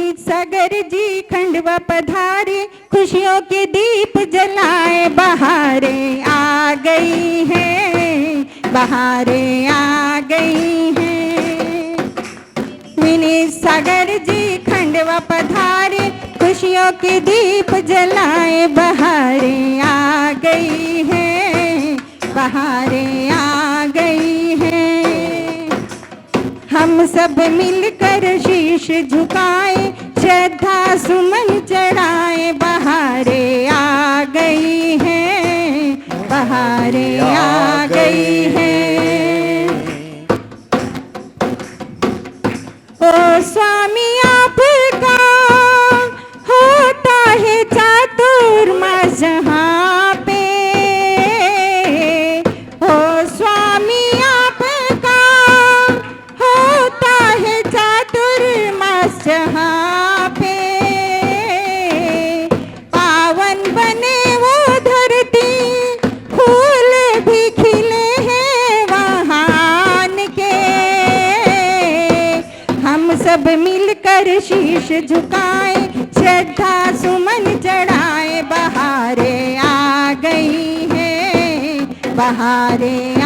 विनीत सागर जी खंडवा पधारे, खुशियों के दीप जलाए, बहारें आ गई हैं, बहारें आ गई हैं। विनीत सागर जी खंडवा पधारे, खुशियों के दीप जलाए, बहारें आ गई हैं, बहारें आ गई हैं। हम सब मिलकर शीश झुकाए, श्रद्धा सुमन चढ़ाए, बहारें आ गई हैं, बहारें आ गई हैं। ओ स्वामी आपका होता है चातुर्मास जहाँ पे, ओ स्वामी आपका होता है चातुर्मास जहाँ पे। पावन बने वो धरती, फूल भी खिले हैं वहान के। हम सब मिलकर शीश झुकाए, श्रद्धा सुमन चढ़ाए, बहारें आ गई हैं, बहारें आ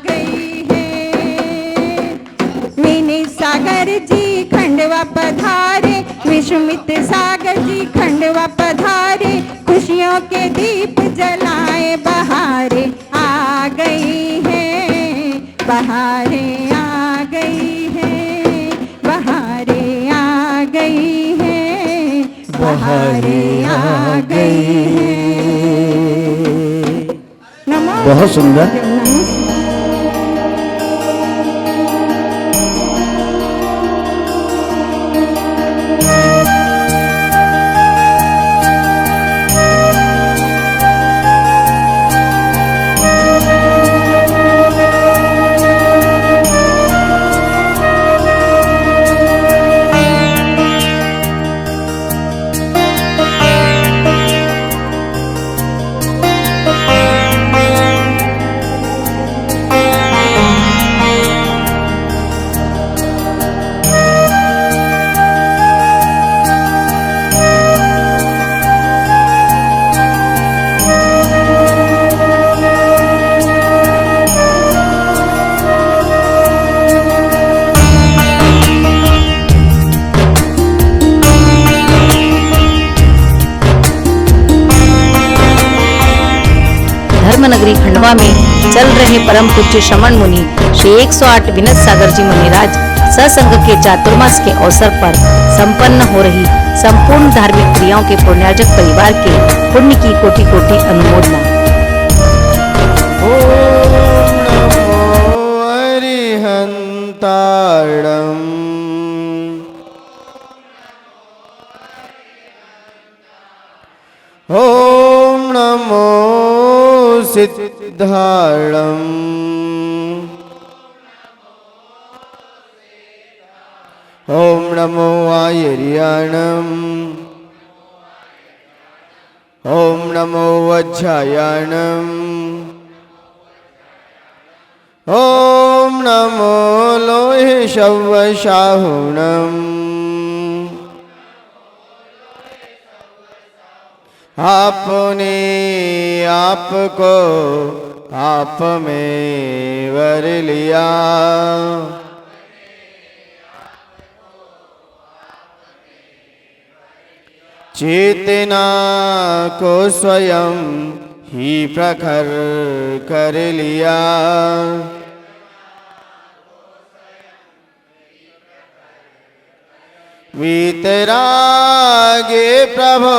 गई हैं। विनीत सागर जी खंडवा पधारे, विश्वमित सागर जी खंडवा पधारे, खुशियों के दीप जलाए, बहारें आ गई हैं, बहारें आ गई हैं, बहारें आ गई हैं, बहारें आ गई हैं। नमो बहुत सुंदर। धर्मनगरी खंडवा में चल रहे परम पूज्य श्रमण मुनि श्री 108 विनीत सागर जी मुनिराज सत्संग के चातुर्मास के अवसर पर संपन्न हो रही संपूर्ण धार्मिक क्रियाओं के पुण्यार्जक परिवार के पुण्य की कोटि कोटि अनुमोदना। ओम नमो सिद्धार्णम, ओम नमो आयर्याणम, ओम नमो वज्रायाणम, ओम नमो लोहे शवशाहुणम। आपने आपको आप में वर लिया, चेतना को स्वयं ही प्रखर कर लिया। वीतरागे प्रभो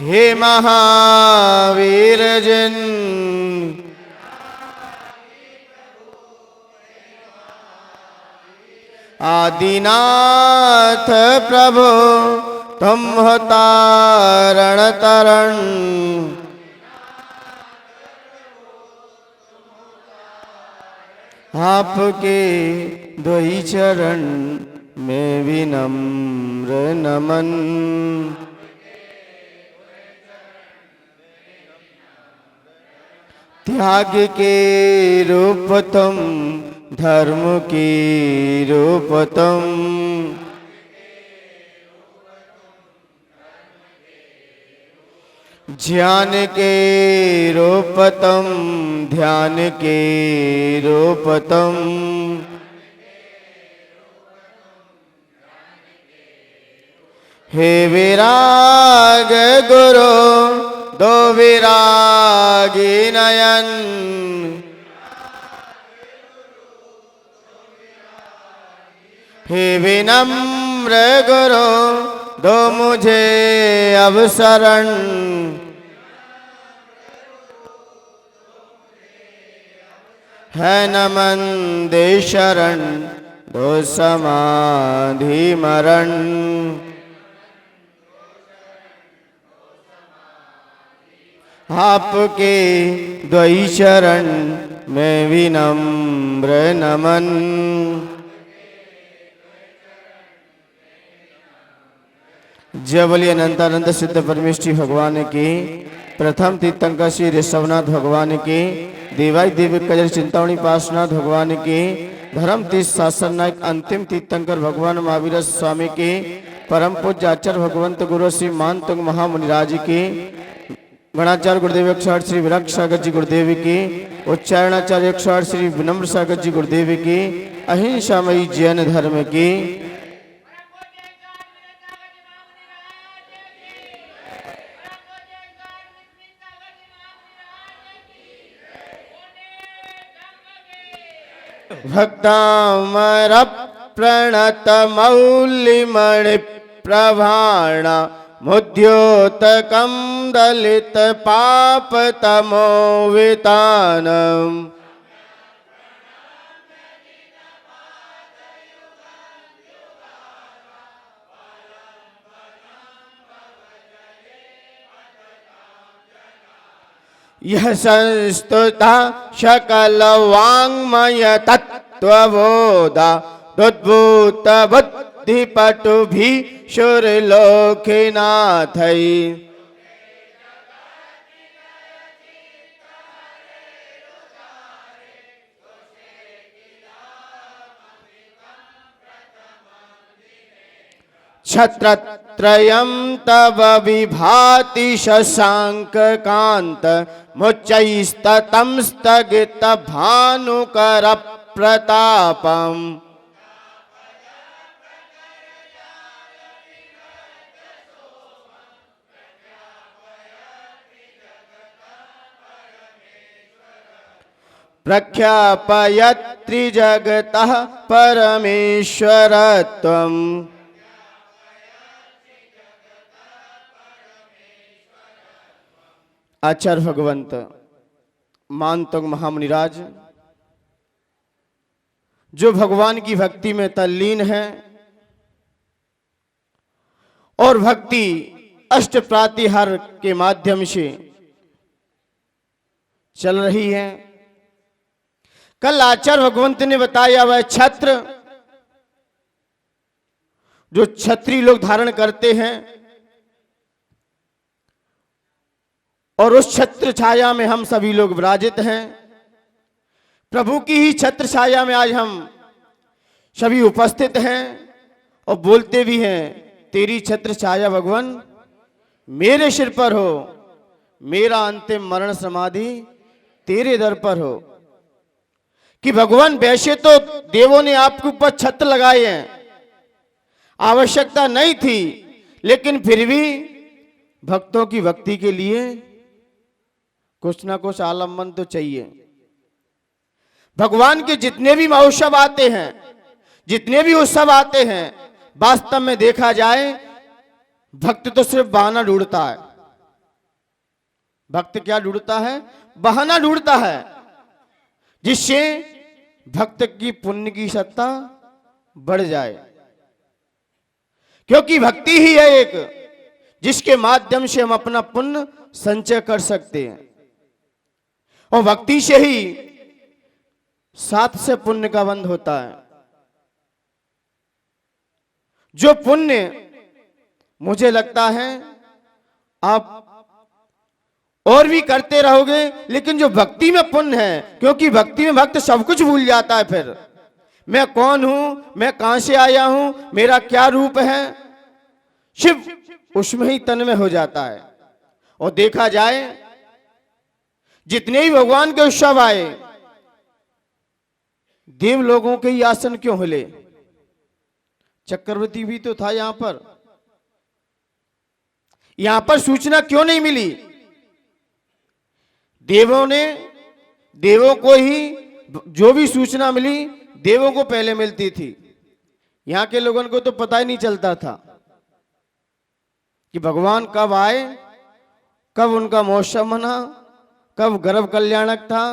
हे महावीर जन, आदिनाथ प्रभो तुम हो तारण तरण। आपके दो ही चरण में विनम्र नमन। त्याग के रूप तुम, धर्म की रूप तुम, ज्ञान के रूप तुम, ध्यान के रूप तुम, हे विराग गुरु दो विरागी नयन, हे विनम्र गुरु दो मुझे अवसरण, है नमन दे शरण दो समाधि मरण, आपके द्वै चरण में विनम्र नमन, जय बोलिए अनंतानंद सिद्ध परमेष्ठी भगवान की, प्रथम तीर्थंकर श्री ऋषभनाथ भगवान की, देवाय देव कजर चिंतामणि पार्श्वनाथ भगवान की, धर्म तीर्थ शासन नायक अंतिम तीर्थंकर भगवान महावीर स्वामी की, परम पूज्य आचार्य भगवंत गुरु श्री मानतुंग महामुनिराज की, गणाचार्य गुरुदेव 108 श्री विराट सागर जी गुरुदेव की, उच्चारणाचार्य 108 श्री विनम्र सागर जी गुरुदेव की, अहिंसामयी जैन धर्म की, भक्तामर प्रणत मौलिमणि प्रभाण मुद्योतकं दलित पाप तमोवितानम, यह संस्तुता शकल वाङ्मय तत्त्वबोधा दुद्भूत बुद्धि पटु भी शुरलोकनाथै, छत्रत्रयं तव विभाति शशांक कांत, मुच्चैस्ततं स्थगित भानुकर प्रतापम, प्रख्यापयत्रि जगतः परमेश्वरत्वम्, आचार्य भगवंत मानतुंग महामुनिराज जो भगवान की भक्ति में तल्लीन है और भक्ति अष्ट प्रातिहार के माध्यम से चल रही है। कल आचार्य भगवंत ने बताया वह छत्र जो छत्री लोग धारण करते हैं और उस छत्र छाया में हम सभी लोग विराजित हैं। प्रभु की ही छत्र छाया में आज हम सभी उपस्थित हैं और बोलते भी हैं, तेरी छत्र छाया भगवान मेरे सिर पर हो, मेरा अंतिम मरण समाधि तेरे दर पर हो। कि भगवान वैसे तो देवों ने आपके ऊपर छत्र लगाए हैं, आवश्यकता नहीं थी, लेकिन फिर भी भक्तों की भक्ति के लिए कुछ ना कुछ आलम्बन तो चाहिए। भगवान के जितने भी महोत्सव आते हैं, जितने भी उत्सव आते हैं, वास्तव में देखा जाए भक्त तो सिर्फ बहाना ढूंढता है। भक्त क्या ढूंढता है? बहाना ढूंढता है, जिससे भक्त की पुण्य की सत्ता बढ़ जाए। क्योंकि भक्ति ही है एक जिसके माध्यम से हम अपना पुण्य संचय कर सकते हैं, और भक्ति से ही सात से पुण्य का बंध होता है। जो पुण्य मुझे लगता है आप और भी करते रहोगे, लेकिन जो भक्ति में पुण्य है, क्योंकि भक्ति में भक्त सब कुछ भूल जाता है। फिर मैं कौन हूं, मैं कहां से आया हूं, मेरा क्या रूप है, शिव उसमें ही तन्मय हो जाता है। और देखा जाए जितने भी भगवान के उत्सव आए, देव लोगों के ही आसन क्यों हिले? चक्रवर्ती भी तो था यहां पर। यहां पर सूचना क्यों नहीं मिली? देवों को ही जो भी सूचना मिली, देवों को पहले मिलती थी। यहां के लोगों को तो पता ही नहीं चलता था कि भगवान कब आए, कब उनका महोत्सव मना, कब गर्भ कल्याणक था,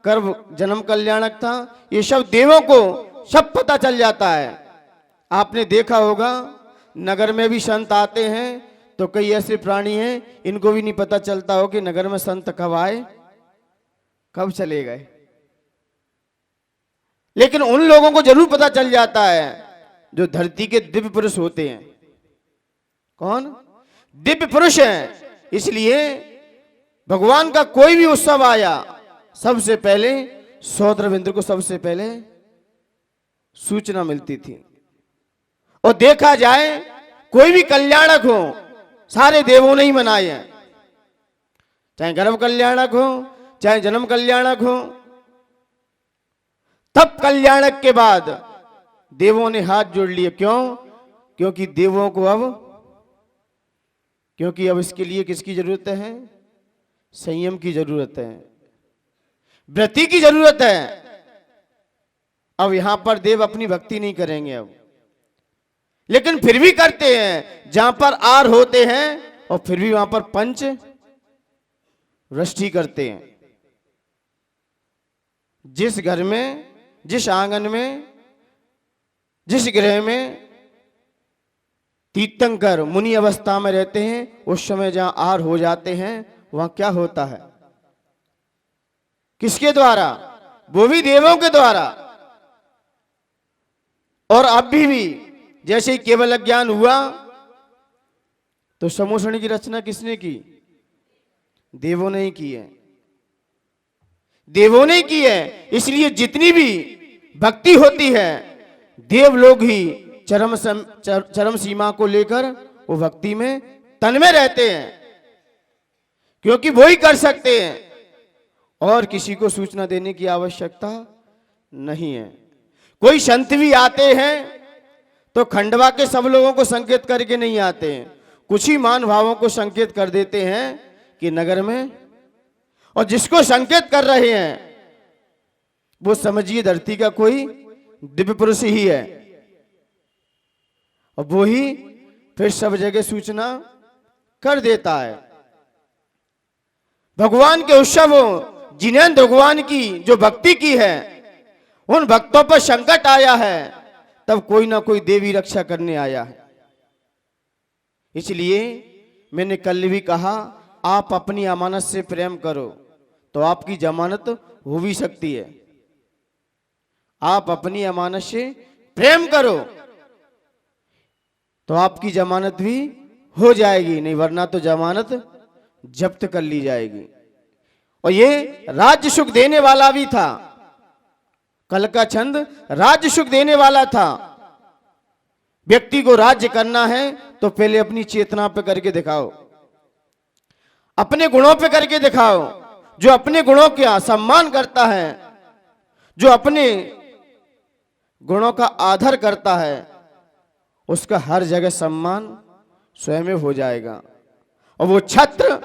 कब जन्म कल्याणक था। ये सब देवों को सब पता चल जाता है। आपने देखा होगा नगर में भी संत आते हैं तो कई ऐसे प्राणी हैं इनको भी नहीं पता चलता हो कि नगर में संत कब आए कब चले गए, लेकिन उन लोगों को जरूर पता चल जाता है जो धरती के दिव्य पुरुष होते हैं। कौन? दिव्य पुरुष हैं। इसलिए भगवान का कोई भी उत्सव आया, सबसे पहले सौद्रविंद्र को सबसे पहले सूचना मिलती थी। और देखा जाए कोई भी कल्याणक हो, सारे देवों ने ही मनाए हैं, चाहे गर्भ कल्याणक हो, चाहे जन्म कल्याणक हो। तब कल्याणक के बाद देवों ने हाथ जोड़ लिए। क्यों? क्योंकि देवों को क्योंकि अब इसके लिए किसकी जरूरत है? संयम की जरूरत है, व्रति की जरूरत है। अब यहां पर देव अपनी भक्ति नहीं करेंगे अब, लेकिन फिर भी करते हैं। जहां पर आर होते हैं और फिर भी वहां पर पंच वृष्टि करते हैं। जिस घर में, जिस आंगन में, जिस गृह में तीर्थंकर मुनि अवस्था में रहते हैं, उस समय जहां आर हो जाते हैं वहां क्या होता है? किसके द्वारा? वो भी देवों के द्वारा। और अभी भी जैसे ही केवल अज्ञान हुआ तो समोषण की रचना किसने की? देवों ने ही की है। देवों ने की है। इसलिए जितनी भी भक्ति होती है, देव लोग ही चरम सीमा को लेकर वो भक्ति में तन्मय रहते हैं, क्योंकि वो ही कर सकते हैं और किसी को सूचना देने की आवश्यकता नहीं है। कोई संत भी आते हैं तो खंडवा के सब लोगों को संकेत करके नहीं आते हैं, कुछ ही मान भावों को संकेत कर देते हैं कि नगर में, और जिसको संकेत कर रहे हैं वो समझिए धरती का कोई दिव्य पुरुष ही है, और वो ही फिर सब जगह सूचना कर देता है। भगवान के उत्सवों, जिन्हें भगवान की जो भक्ति की है, उन भक्तों पर संकट आया है, तब कोई ना कोई देवी रक्षा करने आया है। इसलिए मैंने कल भी कहा, आप अपनी अमानत से प्रेम करो तो आपकी जमानत हो भी सकती है। आप अपनी अमानत से प्रेम करो तो आपकी जमानत भी हो जाएगी, नहीं वरना तो जमानत जब्त कर ली जाएगी। और ये राज्य सुख देने वाला भी था। कल का छंद राज्य सुख देने वाला था। व्यक्ति को राज्य करना है तो पहले अपनी चेतना पे करके दिखाओ, अपने गुणों पे करके दिखाओ। जो अपने गुणों का सम्मान करता है, जो अपने गुणों का आदर करता है, उसका हर जगह सम्मान स्वयं हो जाएगा। और वो छत्र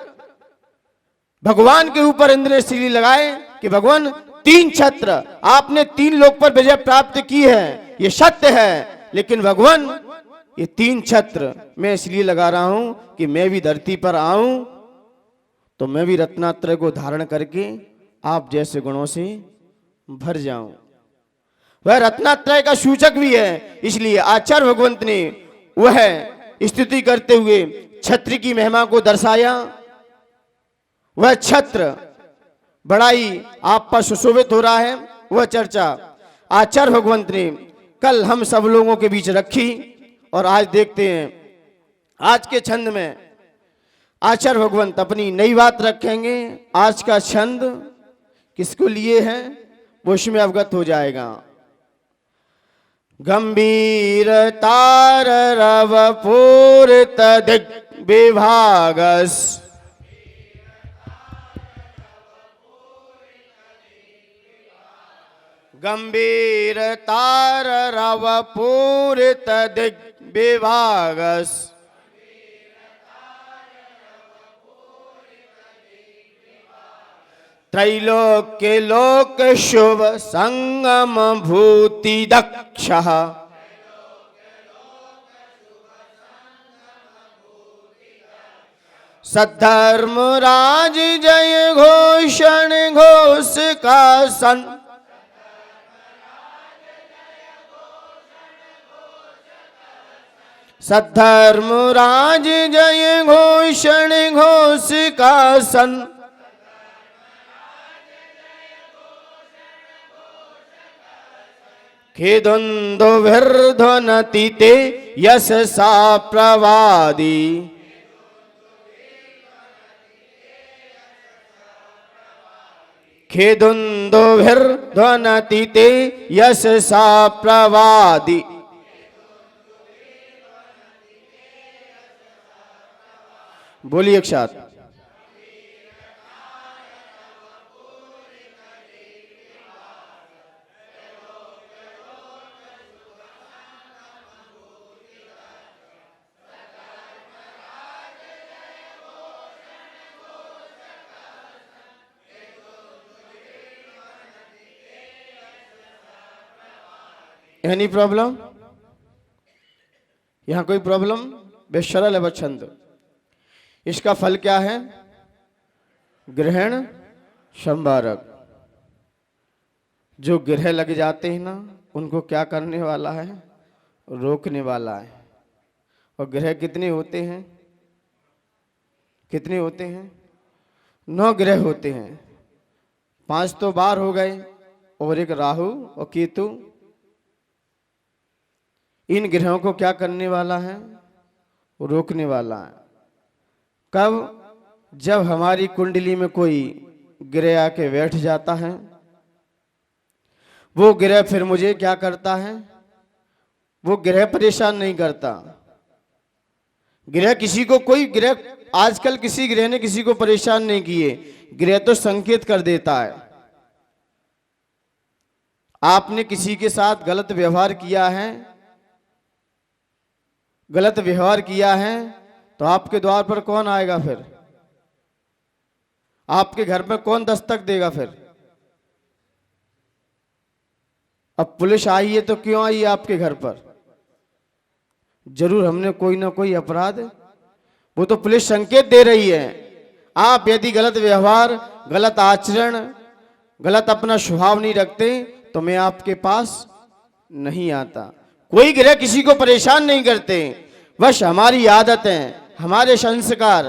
भगवान के ऊपर इंद्र ने सीढ़ी लगाए कि भगवान 3 छत्र आपने 3 लोक पर विजय प्राप्त की है, ये सत्य है, लेकिन भगवान ये 3 छत्र मैं इसलिए लगा रहा हूं कि मैं भी धरती पर आऊं तो मैं भी रत्नात्रय को धारण करके आप जैसे गुणों से भर जाऊं। वह रत्नात्रय का सूचक भी है। इसलिए आचार्य भगवंत ने वह स्तुति करते हुए छत्र की महिमा को दर्शाया। वह छत्र बड़ा ही आप पर सुशोभित हो रहा है। वह चर्चा आचार्य भगवंत ने कल हम सब लोगों के बीच रखी, और आज देखते हैं आज के छंद में आचार्य भगवंत अपनी नई बात रखेंगे। आज का छंद किसको लिए है वो इसमें अवगत हो जाएगा। गंभीर तार रव पूरित दिग्विभागस गंभीर तार रव पूरित दिग्विभागस त्रैलोक्य लोक शुभ संगम भूति दक्षः सद्धर्म राज जय घोषण घोष का सन सद्धर्म राज जय घोषण घोष का सन खेदुन्दुभिर्ध्वनति ते यशसा प्रवादी खेदुन्दुभिर्ध्वनति ते यशसा प्रवादी। बोलिए एक साथ। Any problem? यहां कोई प्रॉब्लम? बेश सरल है बच्चंद। इसका फल क्या है? ग्रहण संवारक। जो ग्रह लग जाते हैं ना, उनको क्या करने वाला है? रोकने वाला है। और ग्रह कितने होते हैं? कितने होते हैं? 9 ग्रह होते हैं। 5 तो बाहर हो गए और एक राहु और केतु। इन ग्रहों को क्या करने वाला है? रोकने वाला है। कब? जब हमारी कुंडली में कोई ग्रह आके बैठ जाता है, वो ग्रह फिर मुझे क्या करता है? वो ग्रह परेशान नहीं करता। ग्रह किसी को, कोई ग्रह आजकल किसी ग्रह ने किसी को परेशान नहीं किए। ग्रह तो संकेत कर देता है। आपने किसी के साथ गलत व्यवहार किया है, गलत व्यवहार किया है, तो आपके द्वार पर कौन आएगा? फिर आपके घर में कौन दस्तक देगा? फिर अब पुलिस आई है तो क्यों आई है आपके घर पर? जरूर हमने कोई ना कोई अपराध, वो तो पुलिस संकेत दे रही है। आप यदि गलत व्यवहार, गलत आचरण, गलत अपना स्वभाव नहीं रखते तो मैं आपके पास नहीं आता। कोई ग्रह किसी को परेशान नहीं करते। बस हमारी आदतें, हमारे संस्कार,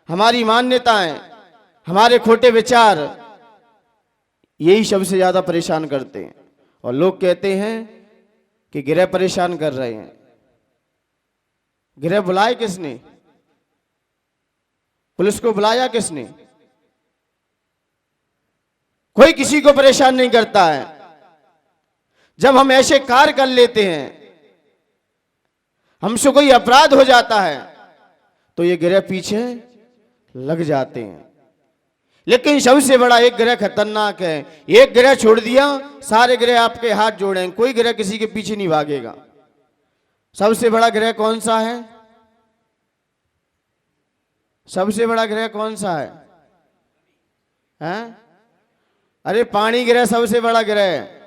हमारी मान्यताएं, हमारे खोटे विचार, यही सबसे ज्यादा परेशान करते हैं। और लोग कहते हैं कि ग्रह परेशान कर रहे हैं। ग्रह बुलाए किसने? पुलिस को बुलाया किसने? कोई किसी को परेशान नहीं करता है। जब हम ऐसे कार्य कर लेते हैं, हमसे कोई अपराध हो जाता है, तो ये ग्रह पीछे लग जाते हैं। लेकिन सबसे बड़ा एक ग्रह खतरनाक है। एक ग्रह छोड़ दिया, सारे ग्रह आपके हाथ जोड़ें, कोई ग्रह किसी के पीछे नहीं भागेगा। सबसे बड़ा ग्रह कौन सा है? सबसे बड़ा ग्रह कौन सा है? हैं? अरे पानी ग्रह सबसे बड़ा ग्रह है।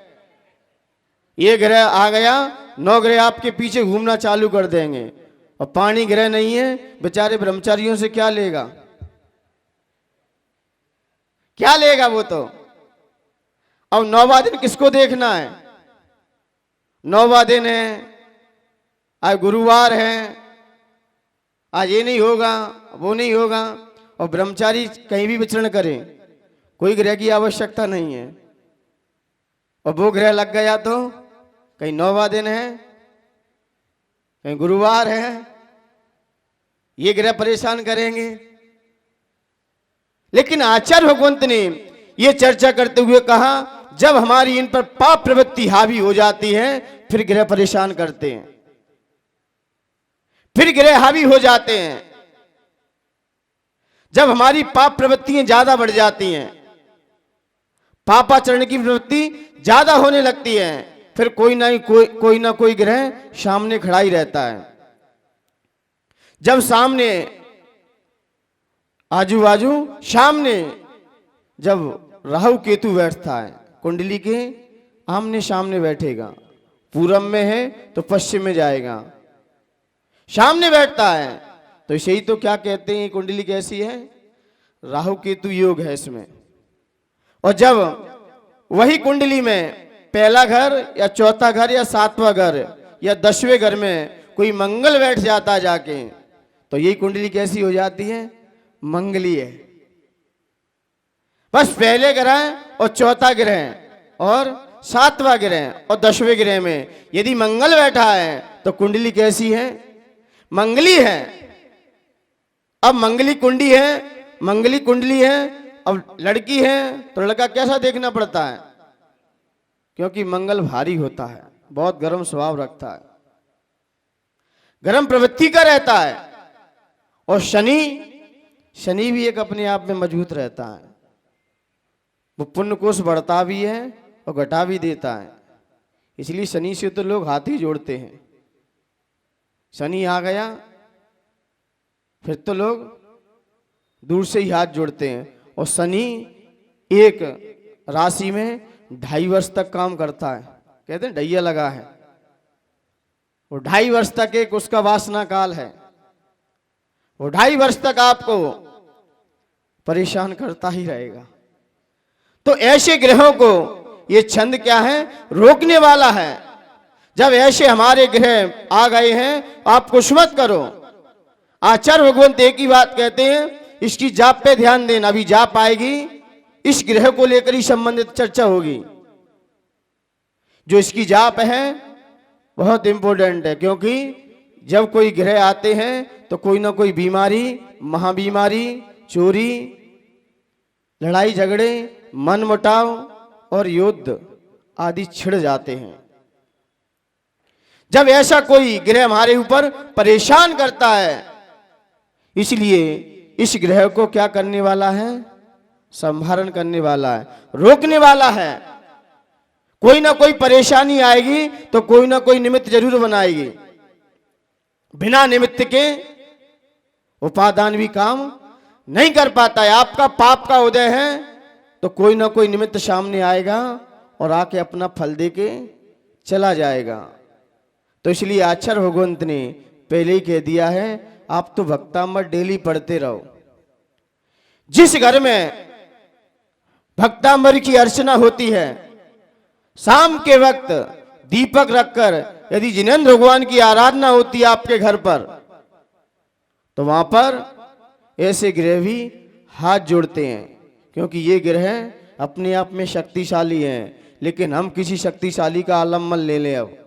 ये ग्रह आ गया, 9 ग्रह आपके पीछे घूमना चालू कर देंगे। और पानी ग्रह नहीं है, बेचारे ब्रह्मचारियों से क्या लेगा? क्या लेगा वो तो? अब 9वां दिन किसको देखना है? 9वां दिन है, आज गुरुवार है, आज ये नहीं होगा, वो नहीं होगा। और ब्रह्मचारी कहीं भी विचरण करें, कोई ग्रह की आवश्यकता नहीं है। और वो ग्रह लग गया तो कहीं 9वां दिन है, कहीं गुरुवार है, ये ग्रह परेशान करेंगे। लेकिन आचार्य भगवंत ने ये चर्चा करते हुए कहा, जब हमारी इन पर पाप प्रवृत्ति हावी हो जाती है, फिर ग्रह परेशान करते हैं, फिर ग्रह हावी हो जाते हैं। जब हमारी पाप प्रवृत्तियां ज्यादा बढ़ जाती हैं, पापाचरण की प्रवृत्ति ज्यादा होने लगती है। फिर कोई ना कोई ग्रह सामने खड़ा ही रहता है। जब सामने आजू बाजू सामने जब राहु केतु बैठता है, कुंडली के आमने सामने बैठेगा, पूरब में है तो पश्चिम में जाएगा, सामने बैठता है तो इसे ही तो क्या कहते हैं, कुंडली कैसी है, राहु केतु योग है इसमें। और जब वही कुंडली में पहला घर या चौथा घर या सातवां घर या 10वें घर में कोई मंगल बैठ जाता जाके, तो यही कुंडली कैसी हो जाती है, मंगली है। बस पहले ग्रह और चौथा ग्रह और सातवां ग्रह और 10वें ग्रह में यदि मंगल बैठा है तो कुंडली कैसी है, मंगली है। अब मंगली कुंडी है, मंगली कुंडली है। अब लड़की है तो लड़का कैसा देखना पड़ता है, क्योंकि मंगल भारी होता है, बहुत गर्म स्वभाव रखता है, गर्म प्रवृत्ति का रहता है। और शनि भी एक अपने आप में मजबूत रहता है, वो पुण्य कोष बढ़ता भी है और घटा भी देता है। इसलिए शनि से तो लोग हाथ ही जोड़ते हैं। शनि आ गया फिर तो लोग दूर से ही हाथ जोड़ते हैं। और शनि एक राशि में 2.5 वर्ष तक काम करता है, कहते हैं ढैया लगा है। वो 2.5 वर्ष तक एक उसका वासना काल है, वो 2.5 वर्ष तक आपको परेशान करता ही रहेगा। तो ऐसे ग्रहों को ये छंद क्या है, रोकने वाला है। जब ऐसे हमारे ग्रह आ गए हैं आप कुछ मत करो। आचार्य भगवंत एक ही बात कहते हैं, इसकी जाप पे ध्यान देना। अभी जाप आएगी, इस ग्रह को लेकर ही संबंधित चर्चा होगी। जो इसकी जाप है बहुत इंपॉर्टेंट है, क्योंकि जब कोई ग्रह आते हैं तो कोई ना कोई बीमारी, महाबीमारी, चोरी, लड़ाई झगड़े, मनमुटाव और युद्ध आदि छिड़ जाते हैं। जब ऐसा कोई ग्रह हमारे ऊपर परेशान करता है, इसलिए इस ग्रह को क्या करने वाला है, संभारण करने वाला है, रोकने वाला है। कोई ना कोई परेशानी आएगी तो कोई ना कोई निमित्त जरूर बनाएगी। बिना निमित्त के उपादान भी काम नहीं कर पाता है। आपका पाप का उदय है तो कोई ना कोई निमित्त सामने आएगा और आके अपना फल दे के चला जाएगा। तो इसलिए आचार्य भगवंत ने पहले ही कह दिया है, आप तो भक्तामृत डेली पढ़ते रहो। जिस घर में भक्तामृत की अर्चना होती है, शाम के वक्त दीपक रखकर यदि जिनेंद्र भगवान की आराधना होती है आपके घर पर, तो वहां पर ऐसे ग्रह भी हाथ जोड़ते हैं, क्योंकि ये ग्रह अपने आप में शक्तिशाली हैं। लेकिन हम किसी शक्तिशाली का आलम्बन ले लें, अब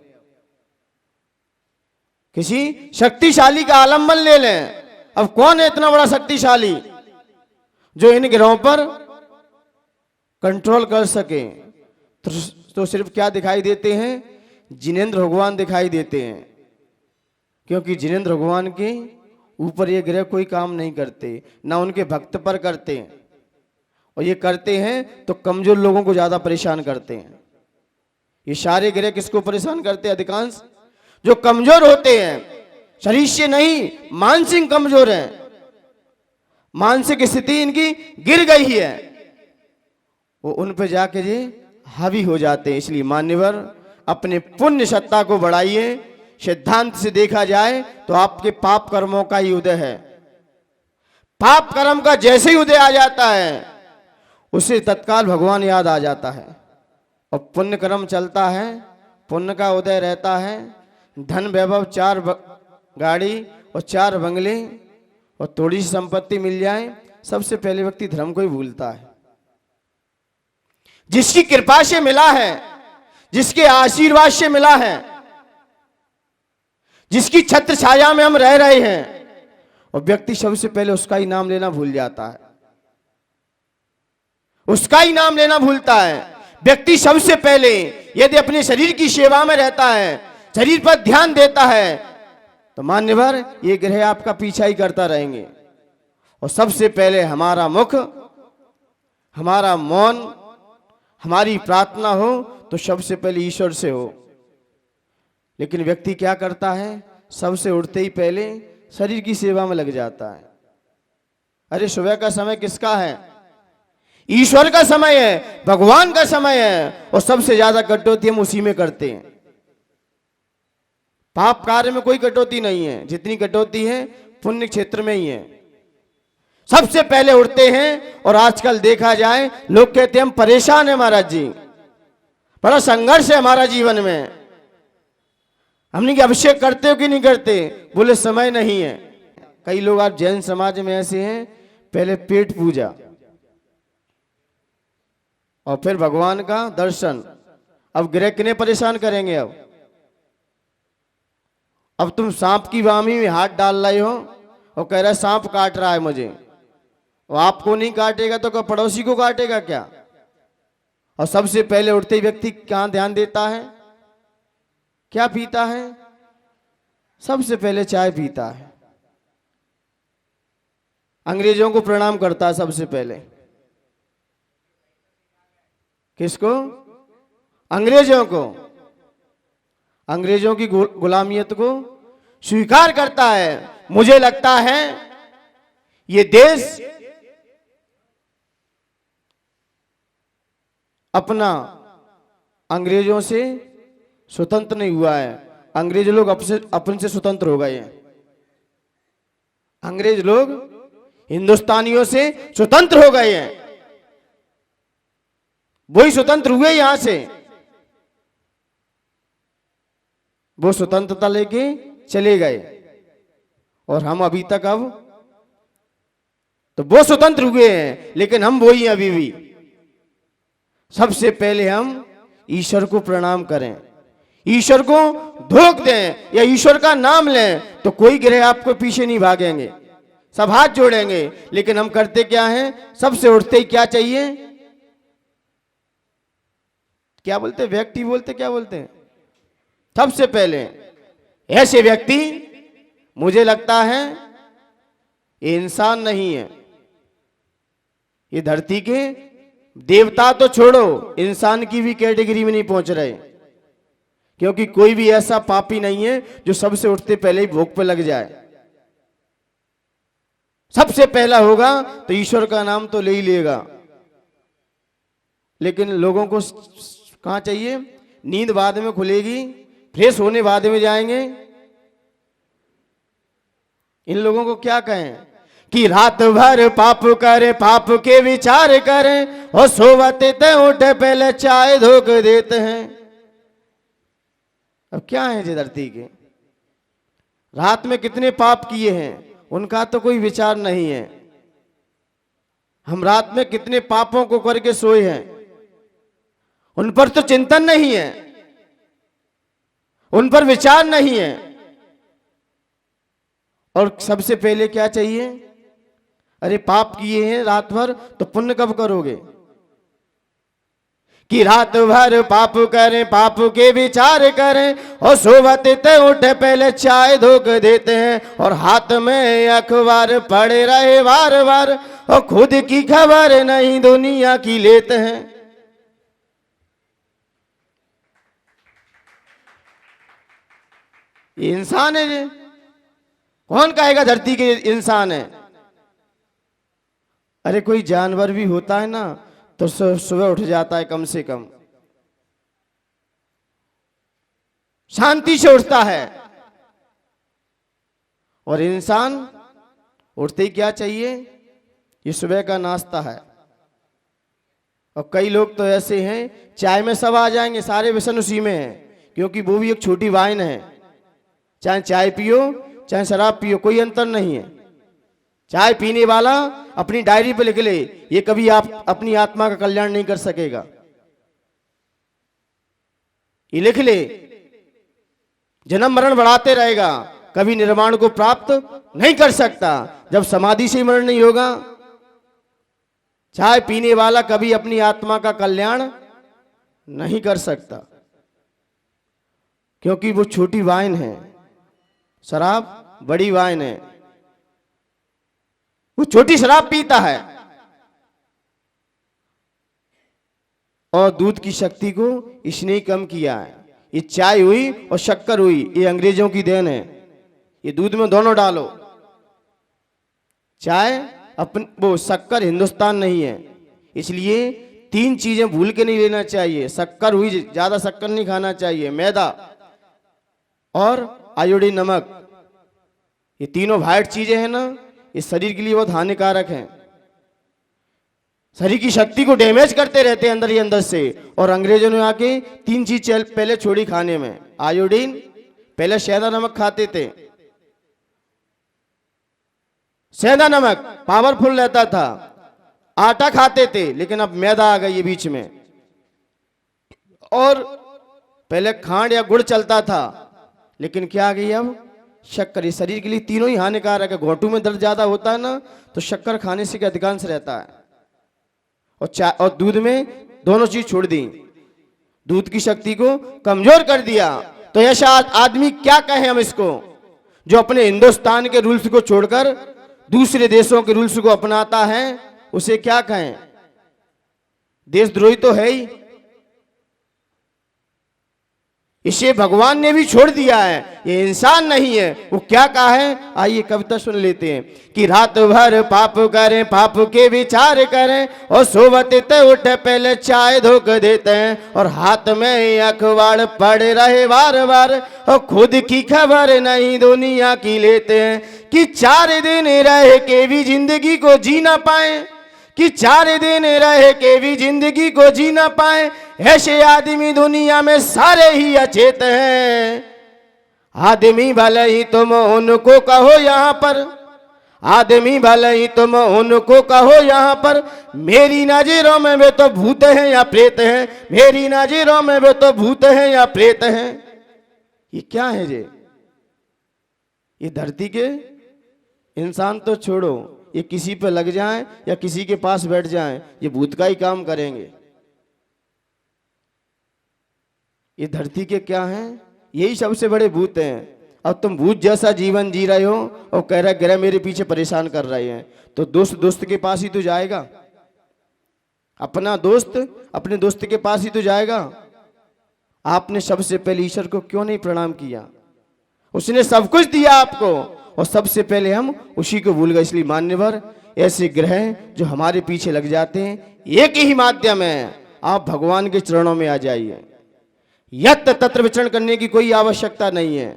किसी शक्तिशाली का आलम्बन ले लें। अब कौन है इतना बड़ा शक्तिशाली जो इन ग्रहों पर कंट्रोल कर सके? तो सिर्फ क्या दिखाई देते हैं, जिनेंद्र भगवान दिखाई देते हैं, क्योंकि जिनेंद्र भगवान के ऊपर ये ग्रह कोई काम नहीं करते, ना उनके भक्त पर करते हैं। और ये करते हैं तो कमजोर लोगों को ज्यादा परेशान करते हैं। ये सारे ग्रह किसको परेशान करते हैं? अधिकांश जो कमजोर होते हैं, शरीर से नहीं मानसिक कमजोर है, मानसिक स्थिति इनकी गिर गई है, वो उन पे जाके ये हावी हो जाते हैं। इसलिए मान्यवर अपने पुण्य सत्ता को बढ़ाइए। सिद्धांत से देखा जाए तो आपके पाप कर्मों का ही उदय है। पाप कर्म का जैसे ही उदय आ जाता है उसे तत्काल भगवान याद आ जाता है, और पुण्य कर्म चलता है, पुण्य का उदय रहता है। धन वैभव, 4 गाड़ी और 4 बंगले और थोड़ी सी संपत्ति मिल जाए, सबसे पहले व्यक्ति धर्म को ही भूलता है। जिसकी कृपा से मिला है, जिसके आशीर्वाद से मिला है, जिसकी छत्र छाया में हम रह रहे हैं, और व्यक्ति सबसे पहले उसका ही नाम लेना भूल जाता है, उसका ही नाम लेना भूलता है। व्यक्ति सबसे पहले यदि अपने शरीर की सेवा में रहता है, शरीर पर ध्यान देता है, तो मान्यवर ये ग्रह आपका पीछा ही करता रहेंगे। और सबसे पहले हमारा मुख, हमारा मौन, हमारी प्रार्थना हो तो सबसे पहले ईश्वर से हो। लेकिन व्यक्ति क्या करता है, सबसे उठते ही पहले शरीर की सेवा में लग जाता है। अरे सुबह का समय किसका है? ईश्वर का समय है, भगवान का समय है, और सबसे ज्यादा कटौती हम उसी में करते हैं। पाप कार्य में कोई कटौती नहीं है, जितनी कटौती है पुण्य क्षेत्र में ही है। सबसे पहले उठते हैं, और आजकल देखा जाए लोग कहते हैं हम परेशान हैं महाराज जी, बड़ा संघर्ष है हमारा जीवन में। हमने कि अभिषेक करते हो कि नहीं करते? बोले समय नहीं है। कई लोग आप जैन समाज में ऐसे हैं, पहले पेट पूजा और फिर भगवान का दर्शन। अब ग्रह किन्हें परेशान करेंगे? अब तुम सांप की वामी में हाथ डाल रहे हो और कह रहा है सांप काट रहा है मुझे, और आपको नहीं काटेगा तो क्या पड़ोसी को काटेगा क्या? और सबसे पहले उठते ही व्यक्ति कहां ध्यान देता है? क्या पीता है? सबसे पहले चाय पीता है। अंग्रेजों को प्रणाम करता है सबसे पहले। किसको? अंग्रेजों को। अंग्रेजों की गुलामियत को स्वीकार करता है। मुझे लगता है ये देश अपना अंग्रेजों से स्वतंत्र नहीं हुआ है, अंग्रेज लोग अपने से स्वतंत्र हो गए हैं। अंग्रेज लोग हिंदुस्तानियों से स्वतंत्र हो गए हैं, वही स्वतंत्र हुए यहां से। वो स्वतंत्रता लेके चले गए और हम अभी तक, अब तो वो स्वतंत्र हुए हैं लेकिन हम वही हैं अभी भी। सबसे पहले हम ईश्वर को प्रणाम करें, ईश्वर को धोख दें या ईश्वर का नाम लें, तो कोई ग्रह आपको पीछे नहीं भागेंगे, सब हाथ जोड़ेंगे। लेकिन हम करते क्या हैं? सबसे उठते ही क्या चाहिए? क्या बोलते? व्यक्ति बोलते, क्या बोलते हैं? सबसे पहले ऐसे व्यक्ति, मुझे लगता है ये इंसान नहीं है, ये धरती के देवता तो छोड़ो, इंसान की भी कैटेगरी में नहीं पहुंच रहे। क्योंकि कोई भी ऐसा पापी नहीं है जो सबसे उठते पहले ही भोग पे लग जाए। सबसे पहला होगा तो ईश्वर का नाम तो ले ही लेगा। लेकिन लोगों को कहां चाहिए? नींद बाद में खुलेगी, फ्रेश होने बाद में जाएंगे। इन लोगों को क्या कहें कि रात भर पाप करे, पाप के विचार करें, और सोवते ते उठे पहले चाय धोख देते हैं। अब क्या है जी धरती के? रात में कितने पाप किए हैं उनका तो कोई विचार नहीं है। हम रात में कितने पापों को करके सोए हैं, उन पर तो चिंतन नहीं है, उन पर विचार नहीं है। और सबसे पहले क्या चाहिए? अरे पाप किए हैं रात भर तो पुण्य कब करोगे? कि रात भर पाप करें, पाप के विचार करें, और सोवते ते उठे पहले चाय धोख देते हैं, और हाथ में अखबार पड़े रहे बार बार, और खुद की खबर नहीं दुनिया की लेते हैं। ये इंसान है जी? कौन कहेगा धरती के इंसान है? अरे कोई जानवर भी होता है ना तो सुबह उठ जाता है, कम से कम शांति से उठता है। और इंसान उठते ही क्या चाहिए? ये सुबह का नाश्ता है। और कई लोग तो ऐसे हैं, चाय में सब आ जाएंगे, सारे व्यसन उसी में है, क्योंकि वो भी एक छोटी वाइन है। चाहे चाय पियो चाहे शराब पियो, कोई अंतर नहीं है। चाय पीने वाला अपनी डायरी पे लिख ले, ये कभी आप अपनी आत्मा का कल्याण नहीं कर सकेगा। ये लिख ले, जन्म मरण बढ़ाते रहेगा, कभी निर्वाण को प्राप्त नहीं कर सकता जब समाधि से मरण नहीं होगा। चाय पीने वाला कभी अपनी आत्मा का कल्याण नहीं कर सकता, क्योंकि वो छोटी वाइन है, शराब बड़ी वाइन है। वो छोटी शराब पीता है। और दूध की शक्ति को इसने ही कम किया है। ये चाय हुई और शक्कर हुई, ये अंग्रेजों की देन है। ये दूध में दोनों डालो, चाय अपन वो शक्कर हिंदुस्तान नहीं है। इसलिए तीन चीजें भूल के नहीं लेना चाहिए। शक्कर हुई, ज्यादा शक्कर नहीं खाना चाहिए, मैदा और आयोडीन नमक, ये तीनों वाइट चीजें हैं ना, ये शरीर के लिए बहुत हानिकारक हैं। शरीर की शक्ति को डैमेज करते रहते हैं अंदर ही अंदर से। और अंग्रेजों ने आके तीन चीज पहले छोड़ी खाने में। आयोडीन, पहले सेंधा नमक खाते थे, सेंधा नमक पावरफुल रहता था। आटा खाते थे, लेकिन अब मैदा आ गई है बीच में। और पहले खांड या गुड़ चलता था, लेकिन क्या आ गई अब शक्कर। ये शरीर के लिए तीनों ही हानिकारक है। घोटू में दर्द ज्यादा होता है ना, तो शक्कर खाने से अधिकांश रहता है। और चाय और दूध में दोनों चीज छोड़ दी, दूध की शक्ति को कमजोर कर दिया। तो ऐसा आदमी क्या कहें हम इसको, जो अपने हिंदुस्तान के रूल्स को छोड़कर दूसरे देशों के रूल्स को अपनाता है, उसे क्या कहें? देशद्रोही तो है ही। इसे भगवान ने भी छोड़ दिया है, ये इंसान नहीं है। वो क्या कहा है, आइए कविता सुन लेते हैं कि रात भर पाप करें, पाप के विचार करें, और सोवते उठे पहले चाय धोख देते हैं, और हाथ में अखबार पड़े रहे बार बार, और खुद की खबर नहीं दुनिया की लेते हैं। कि 4 दिन रह के भी जिंदगी को जी ना पाए, कि 4 दिन रह के भी जिंदगी को जी ना पाए, ऐसे आदमी दुनिया में सारे ही अचेत हैं। आदमी भले ही तुम उनको कहो यहाँ पर, आदमी भले ही तुम उनको कहो यहाँ पर, मेरी नजरों में वे तो भूत हैं या प्रेत हैं, मेरी नजरों में वे तो भूत हैं या प्रेत हैं। ये क्या है जे? ये धरती के इंसान तो छोड़ो, ये किसी पे लग जाएं या किसी के पास बैठ जाएं, ये भूत का ही काम करेंगे। ये धरती के क्या हैं? यही सबसे बड़े भूत हैं। अब तुम भूत जैसा जीवन जी रहे हो और कह रहे ग्रह मेरे पीछे परेशान कर रहे हैं, तो दोस्त दोस्त के पास ही तो जाएगा। अपना दोस्त अपने दोस्त के पास ही तो जाएगा। आपने सबसे पहले ईश्वर को क्यों नहीं प्रणाम किया? उसने सब कुछ दिया आपको, और सबसे पहले हम उसी को भूल गए। इसलिए मान्यवर, ऐसे ग्रह जो हमारे पीछे लग जाते हैं, एक ही माध्यम है, आप भगवान के चरणों में आ जाइए। यत्र तत्र विचरण करने की कोई आवश्यकता नहीं है,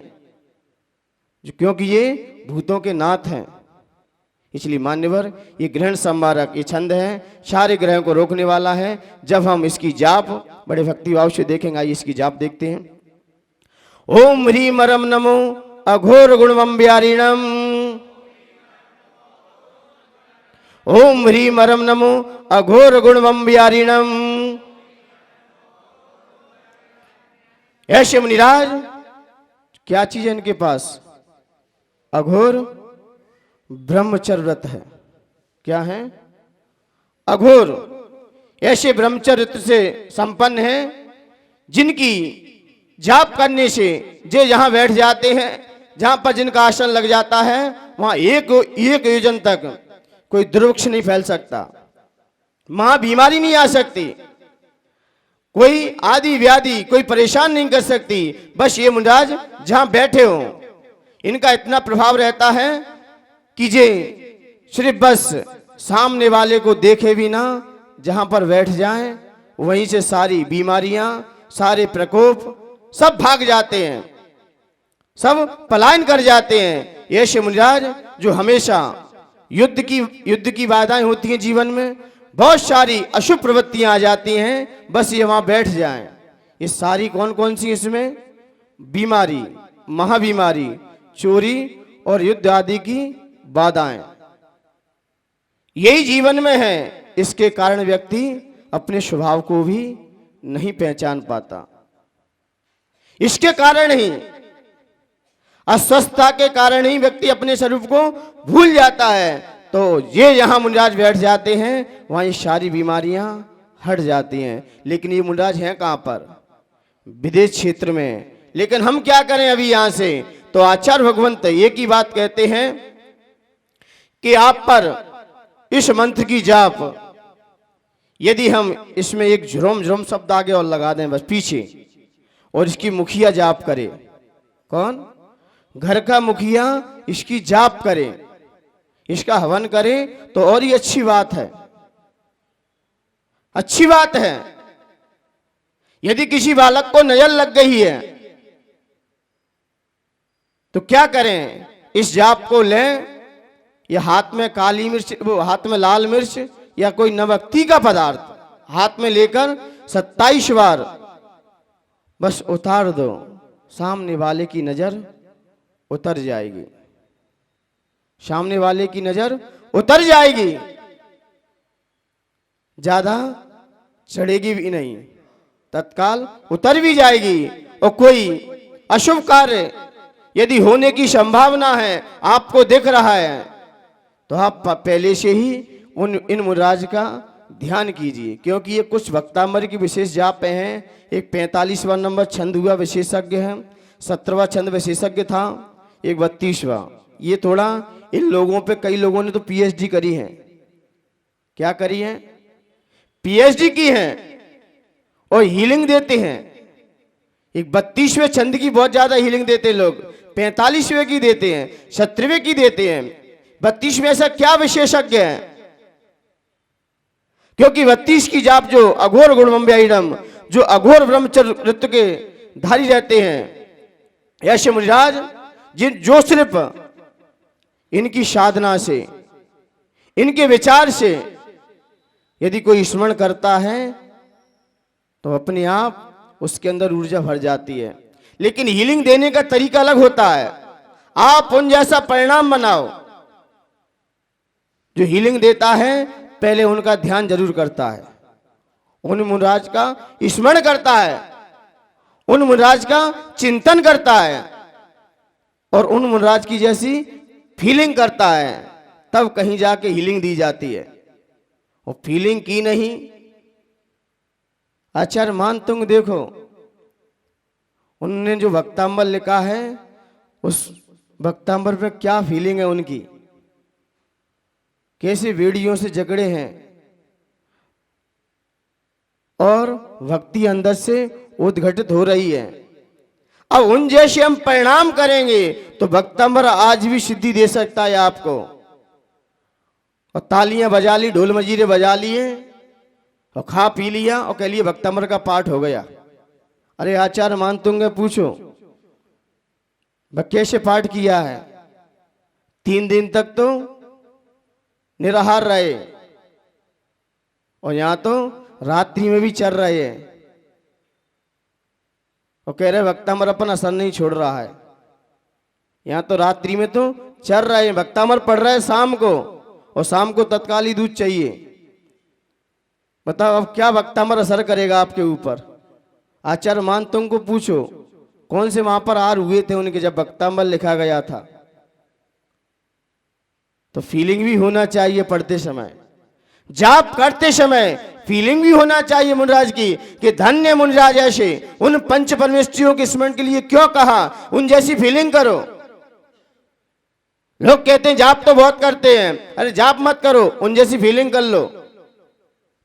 क्योंकि ये भूतों के नाथ हैं। इसलिए मान्यवर, ये ग्रहण संवारक, ये छंद है, सारे ग्रहों को रोकने वाला है। जब हम इसकी जाप बड़े भक्ति भाव से देखेंगे, आइए इसकी जाप देखते हैं। ओम ह्रीम रम नमो अघोर गुणवम व्यारिणम, ओम ह्रीम रम नमो अघोर गुणवम व्यारिणम। ऐसे मुनिराज, क्या चीज है इनके पास? अघोर ब्रह्मचर्य व्रत है। क्या है? अघोर ऐसे ब्रह्मचर्य से संपन्न है, जिनकी जाप करने से जे जहां बैठ जाते हैं, जहां पर जिनका आसन लग जाता है, वहां एक योजन तक कोई दुर्वृक्ष नहीं फैल सकता, वहां बीमारी नहीं आ सकती, कोई आदि व्याधि कोई परेशान नहीं कर सकती। बस ये मुनिराज जहां बैठे हो, इनका इतना प्रभाव रहता है कि जे सिर्फ बस सामने वाले को देखे भी ना, जहां पर बैठ जाएं, वहीं से सारी बीमारियां, सारे प्रकोप सब भाग जाते हैं, सब पलायन कर जाते हैं। ये मुनिराज जो हमेशा युद्ध की बाधाएं होती हैं जीवन में, बहुत सारी अशुभ प्रवृत्तियां आ जाती हैं, बस ये वहां बैठ जाएं। ये सारी कौन कौन सी इसमें? बीमारी, महाबीमारी, चोरी और युद्ध आदि की बाधाएं, यही जीवन में है। इसके कारण व्यक्ति अपने स्वभाव को भी नहीं पहचान पाता। इसके कारण ही, अस्वस्थता के कारण ही व्यक्ति अपने स्वरूप को भूल जाता है। तो ये यहां मुनिराज बैठ जाते हैं, वहां ये सारी बीमारियां हट जाती हैं। लेकिन ये मुनिराज हैं कहां पर? विदेश क्षेत्र में। लेकिन हम क्या करें अभी यहां से? तो आचार्य भगवंत एक ही बात कहते हैं कि आप पर इस मंत्र की जाप यदि हम इसमें एक झुरम झुरम शब्द आगे और लगा दें बस पीछे, और इसकी मुखिया जाप करे, कौन? घर का मुखिया इसकी जाप करे, इसका हवन करे, तो और ही अच्छी बात है, अच्छी बात है। यदि किसी बालक को नजर लग गई है तो क्या करें? इस जाप को लें, या हाथ में काली मिर्च, वो हाथ में लाल मिर्च या कोई नमक तीखा पदार्थ हाथ में लेकर 27 बार बस उतार दो, सामने वाले की नजर उतर जाएगी, सामने वाले की नजर उतर जाएगी, ज्यादा चढ़ेगी भी नहीं, तत्काल उतर भी जाएगी। और कोई अशुभ कार्य यदि होने की संभावना है, आपको दिख रहा है, तो आप पहले से ही इन मुनिराज का ध्यान कीजिए, क्योंकि ये कुछ भक्तांबर की विशेष जाप हैं। एक 45वां नंबर छंद हुआ विशेषज्ञ है, 17वां छंद विशेषज्ञ था, एक 32वां। ये थोड़ा इन लोगों पे, कई लोगों ने तो पीएचडी करी है। क्या करी है? पीएचडी की है और हीलिंग देते हैं। एक 32वें छंद की बहुत ज्यादा हीलिंग देते हैं लोग, 45वें की देते हैं, 17वें की देते हैं। 32वें ऐसा क्या विशेषज्ञ है? क्योंकि 32 की जाप जो अघोर गुणमंब्याइडम, जो अघोर ब्रह्मचर्य वृत्त के धारी रहते हैं, ऐसे मुनिराज जो सिर्फ इनकी साधना से, इनके विचार से यदि कोई स्मरण करता है तो अपने आप उसके अंदर ऊर्जा भर जाती है। लेकिन हीलिंग देने का तरीका अलग होता है। आप उन जैसा परिणाम बनाओ। जो हीलिंग देता है पहले उनका ध्यान जरूर करता है, उन मुनिराज का स्मरण करता है, उन मुनिराज का चिंतन करता है और उन मुनिराज की जैसी फीलिंग करता है, तब कहीं जाके हीलिंग दी जाती है। और फीलिंग की नहीं, आचार्य मानतुंग देखो, उन्होंने जो भक्तांबर लिखा है उस भक्तांबर पे क्या फीलिंग है उनकी, कैसे वेड़ियों से जकड़े हैं और भक्ति अंदर से उद्घटित हो रही है। अब उन जैसे हम परिणाम करेंगे तो भक्तांबर आज भी सिद्धि दे सकता है आपको। और तालियां बजा ली, ढोल मजीरे बजा लिए और खा पी लिया और कह लिए भक्तांबर का पाठ हो गया। अरे आचार्य मानतुंग पूछो कैसे पाठ किया है? 3 दिन तक तो निराहार रहे और यहां तो रात्रि में भी चल रहे हैं और कह रहे भक्तांबर अपन असर नहीं छोड़ रहा है। यहां तो रात्रि में तो चल रहे हैं, भक्तांबर पढ़ रहा है शाम को और शाम को तत्काल ही दूध चाहिए। बताओ अब क्या भक्तांबर असर करेगा आपके ऊपर? आचार्य मानतुंग को पूछो कौन से वहां पर आर हुए थे उनके जब भक्तांबर लिखा गया था। तो फीलिंग भी होना चाहिए पढ़ते समय, जाप करते समय फीलिंग भी होना चाहिए मुनिराज की कि धन्य मुनिराज ऐसे उन पंच परमेष्ठियों के स्मरण के लिए क्यों कहा, उन जैसी फीलिंग करो। लोग कहते हैं जाप तो बहुत करते हैं, अरे जाप मत करो, उन जैसी फीलिंग कर लो।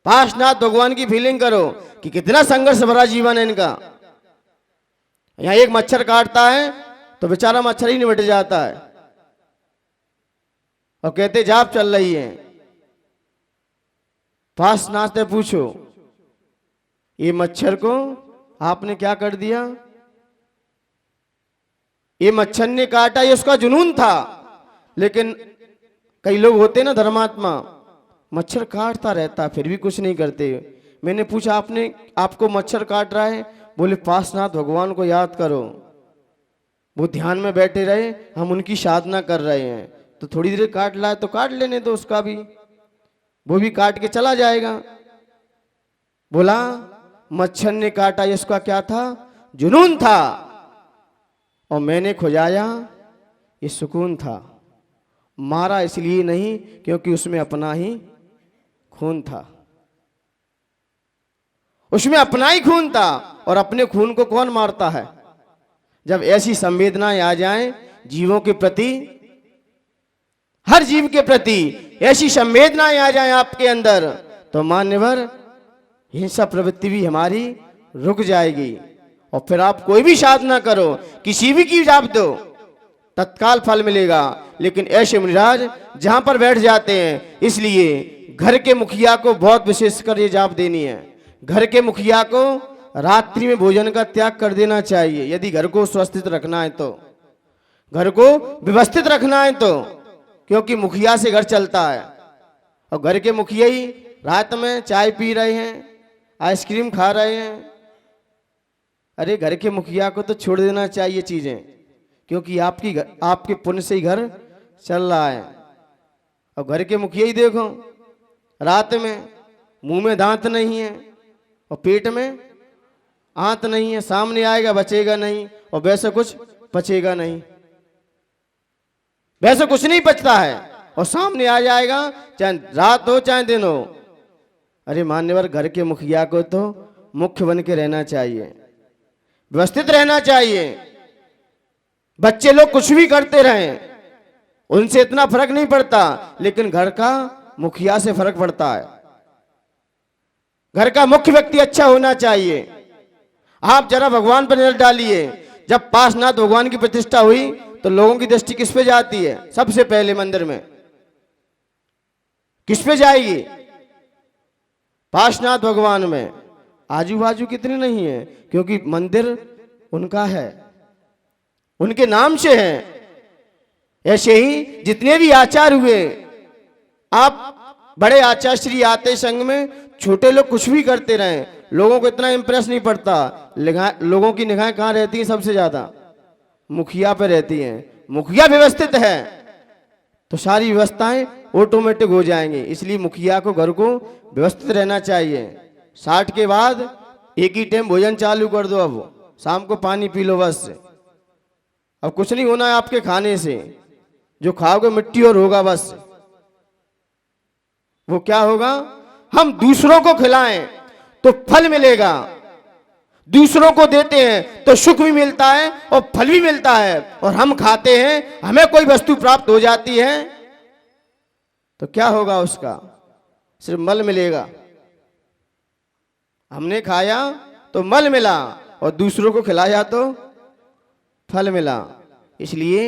पार्श्वनाथ भगवान की फीलिंग करो कि कितना संघर्ष भरा जीवन है इनका। यहां एक मच्छर काटता है तो बेचारा मच्छर ही निपट जाता है और कहते जाप चल रही है। पार्श्वनाथ से पूछो ये मच्छर को आपने क्या कर दिया? ये मच्छर ने काटा, ये उसका जुनून था। लेकिन कई लोग होते ना धर्मात्मा, मच्छर काटता रहता फिर भी कुछ नहीं करते। मैंने पूछा आपको मच्छर काट रहा है? बोले पार्श्वनाथ भगवान को याद करो, वो ध्यान में बैठे रहे, हम उनकी साधना कर रहे हैं, तो थोड़ी देर काट लाए तो काट लेने दो उसका भी, वो भी काट के चला जाएगा। बोला मच्छर ने काटा, इसका क्या था? जुनून था, और मैंने खुजाया ये सुकून था। मारा इसलिए नहीं क्योंकि उसमें अपना ही खून था, उसमें अपना ही खून था। और अपने खून को कौन मारता है? जब ऐसी संवेदनाएं आ जाएं जीवों के प्रति, हर जीव के प्रति ऐसी संवेदनाएं आ जाएं आपके अंदर, तो मान्यवर हिंसा प्रवृत्ति भी हमारी रुक जाएगी। और फिर आप कोई भी साधना करो, किसी भी की जाप दो, तत्काल फल मिलेगा। लेकिन ऐसे मुनिराज जहां पर बैठ जाते हैं, इसलिए घर के मुखिया को बहुत विशेषकर ये जाप देनी है। घर के मुखिया को रात्रि में भोजन का त्याग कर देना चाहिए, यदि घर को स्वस्थित रखना है तो, घर को व्यवस्थित रखना है तो, क्योंकि मुखिया से घर चलता है। और घर के मुखिया ही रात में चाय पी रहे हैं, आइसक्रीम खा रहे हैं, अरे घर के मुखिया को तो छोड़ देना चाहिए चीजें, क्योंकि आपके पुण्य से ही घर चल रहा है। और घर के मुखिया ही देखो, रात में मुंह में दांत नहीं है और पेट में आंत नहीं है, सामने आएगा बचेगा नहीं, और वैसे कुछ पचेगा नहीं, वैसे कुछ नहीं पचता है, और सामने आ जाएगा चाहे रात हो चाहे दिन हो। अरे मान्यवर, घर के मुखिया को तो मुख्य बन के रहना चाहिए, व्यवस्थित रहना चाहिए। बच्चे लोग कुछ भी करते रहें, उनसे इतना फर्क नहीं पड़ता, लेकिन घर का मुखिया से फर्क पड़ता है। घर का मुख्य व्यक्ति अच्छा होना चाहिए। आप जरा भगवान पर नजर डालिए, जब पार्श्वनाथ भगवान की प्रतिष्ठा हुई तो लोगों की दृष्टि किस पे जाती है? सबसे पहले मंदिर में किस पे जाएगी? पार्श्वनाथ भगवान में। आजू बाजू कितने नहीं है, क्योंकि मंदिर उनका है, उनके नाम से है। ऐसे ही जितने भी आचार हुए, आप बड़े आचार्य श्री आते संग में, छोटे लोग कुछ भी करते रहे, लोगों को इतना इंप्रेस नहीं पड़ता। लोगों की निगाहें कहाँ रहती हैं? सबसे ज्यादा मुखिया पे रहती हैं। मुखिया व्यवस्थित है तो सारी व्यवस्थाएं ऑटोमेटिक हो जाएंगी। इसलिए मुखिया को, घर को व्यवस्थित रहना चाहिए। 60 के बाद एक ही टाइम भोजन चालू कर दो, अब शाम को पानी पी लो बस। अब कुछ नहीं होना है आपके खाने से, जो खाओगे मिट्टी और होगा बस। वो क्या होगा? हम दूसरों को खिलाएं तो फल मिलेगा, दूसरों को देते हैं तो सुख भी मिलता है और फल भी मिलता है। और हम खाते हैं, हमें कोई वस्तु प्राप्त हो जाती है तो क्या होगा? उसका सिर्फ मल मिलेगा। हमने खाया तो मल मिला और दूसरों को खिलाया तो फल मिला। इसलिए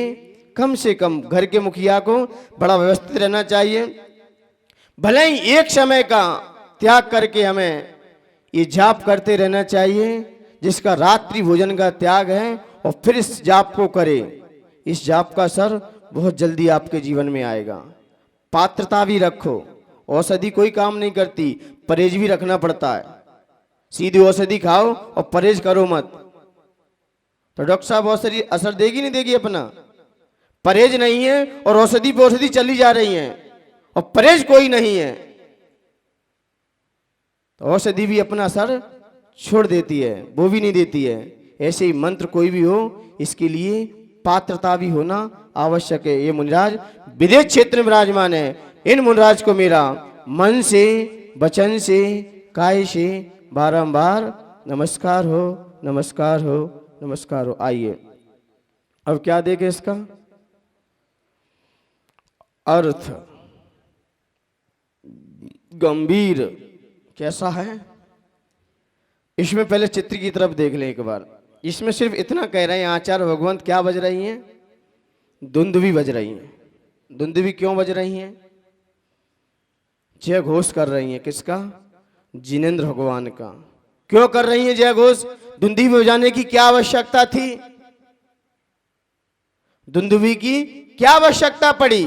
कम से कम घर के मुखिया को बड़ा व्यवस्थित रहना चाहिए। भले ही एक समय का त्याग करके हमें ये जाप करते रहना चाहिए, जिसका रात्रि भोजन का त्याग है, और फिर इस जाप को करें। इस जाप का असर बहुत जल्दी आपके जीवन में आएगा। पात्रता भी रखो, औषधि कोई काम नहीं करती, परहेज भी रखना पड़ता है। सीधी औषधि खाओ और परहेज करो मत, तो डॉक्टर साहब औषधि असर देगी नहीं देगी अपना? परहेज नहीं है और औषधि पे औषधि चली जा रही है, और परहेज कोई नहीं है तो औषधि भी अपना असर छोड़ देती है, वो भी नहीं देती है। ऐसे ही मंत्र कोई भी हो, इसके लिए पात्रता भी होना आवश्यक है। ये मुनिराज विदेश क्षेत्र में विराजमान है। इन मुनिराज को मेरा मन से, वचन से, काय से बारंबार नमस्कार हो, नमस्कार हो, नमस्कार हो। आइए अब क्या देखें इसका अर्थ। गंभीर कैसा है? इसमें पहले चित्र की तरफ देख लें एक बार। इसमें सिर्फ इतना कह रहे हैं आचार्य भगवंत क्या बज रही हैं? दुंदुभी बज रही हैं। दुंदुभी क्यों बज रही हैं? जय घोष कर रही हैं। किसका? जिनेंद्र भगवान का। क्यों कर रही हैं जय घोष? दुंदुभी बजाने की क्या आवश्यकता थी? दुंदुभी की क्या आवश्यकता पड़ी?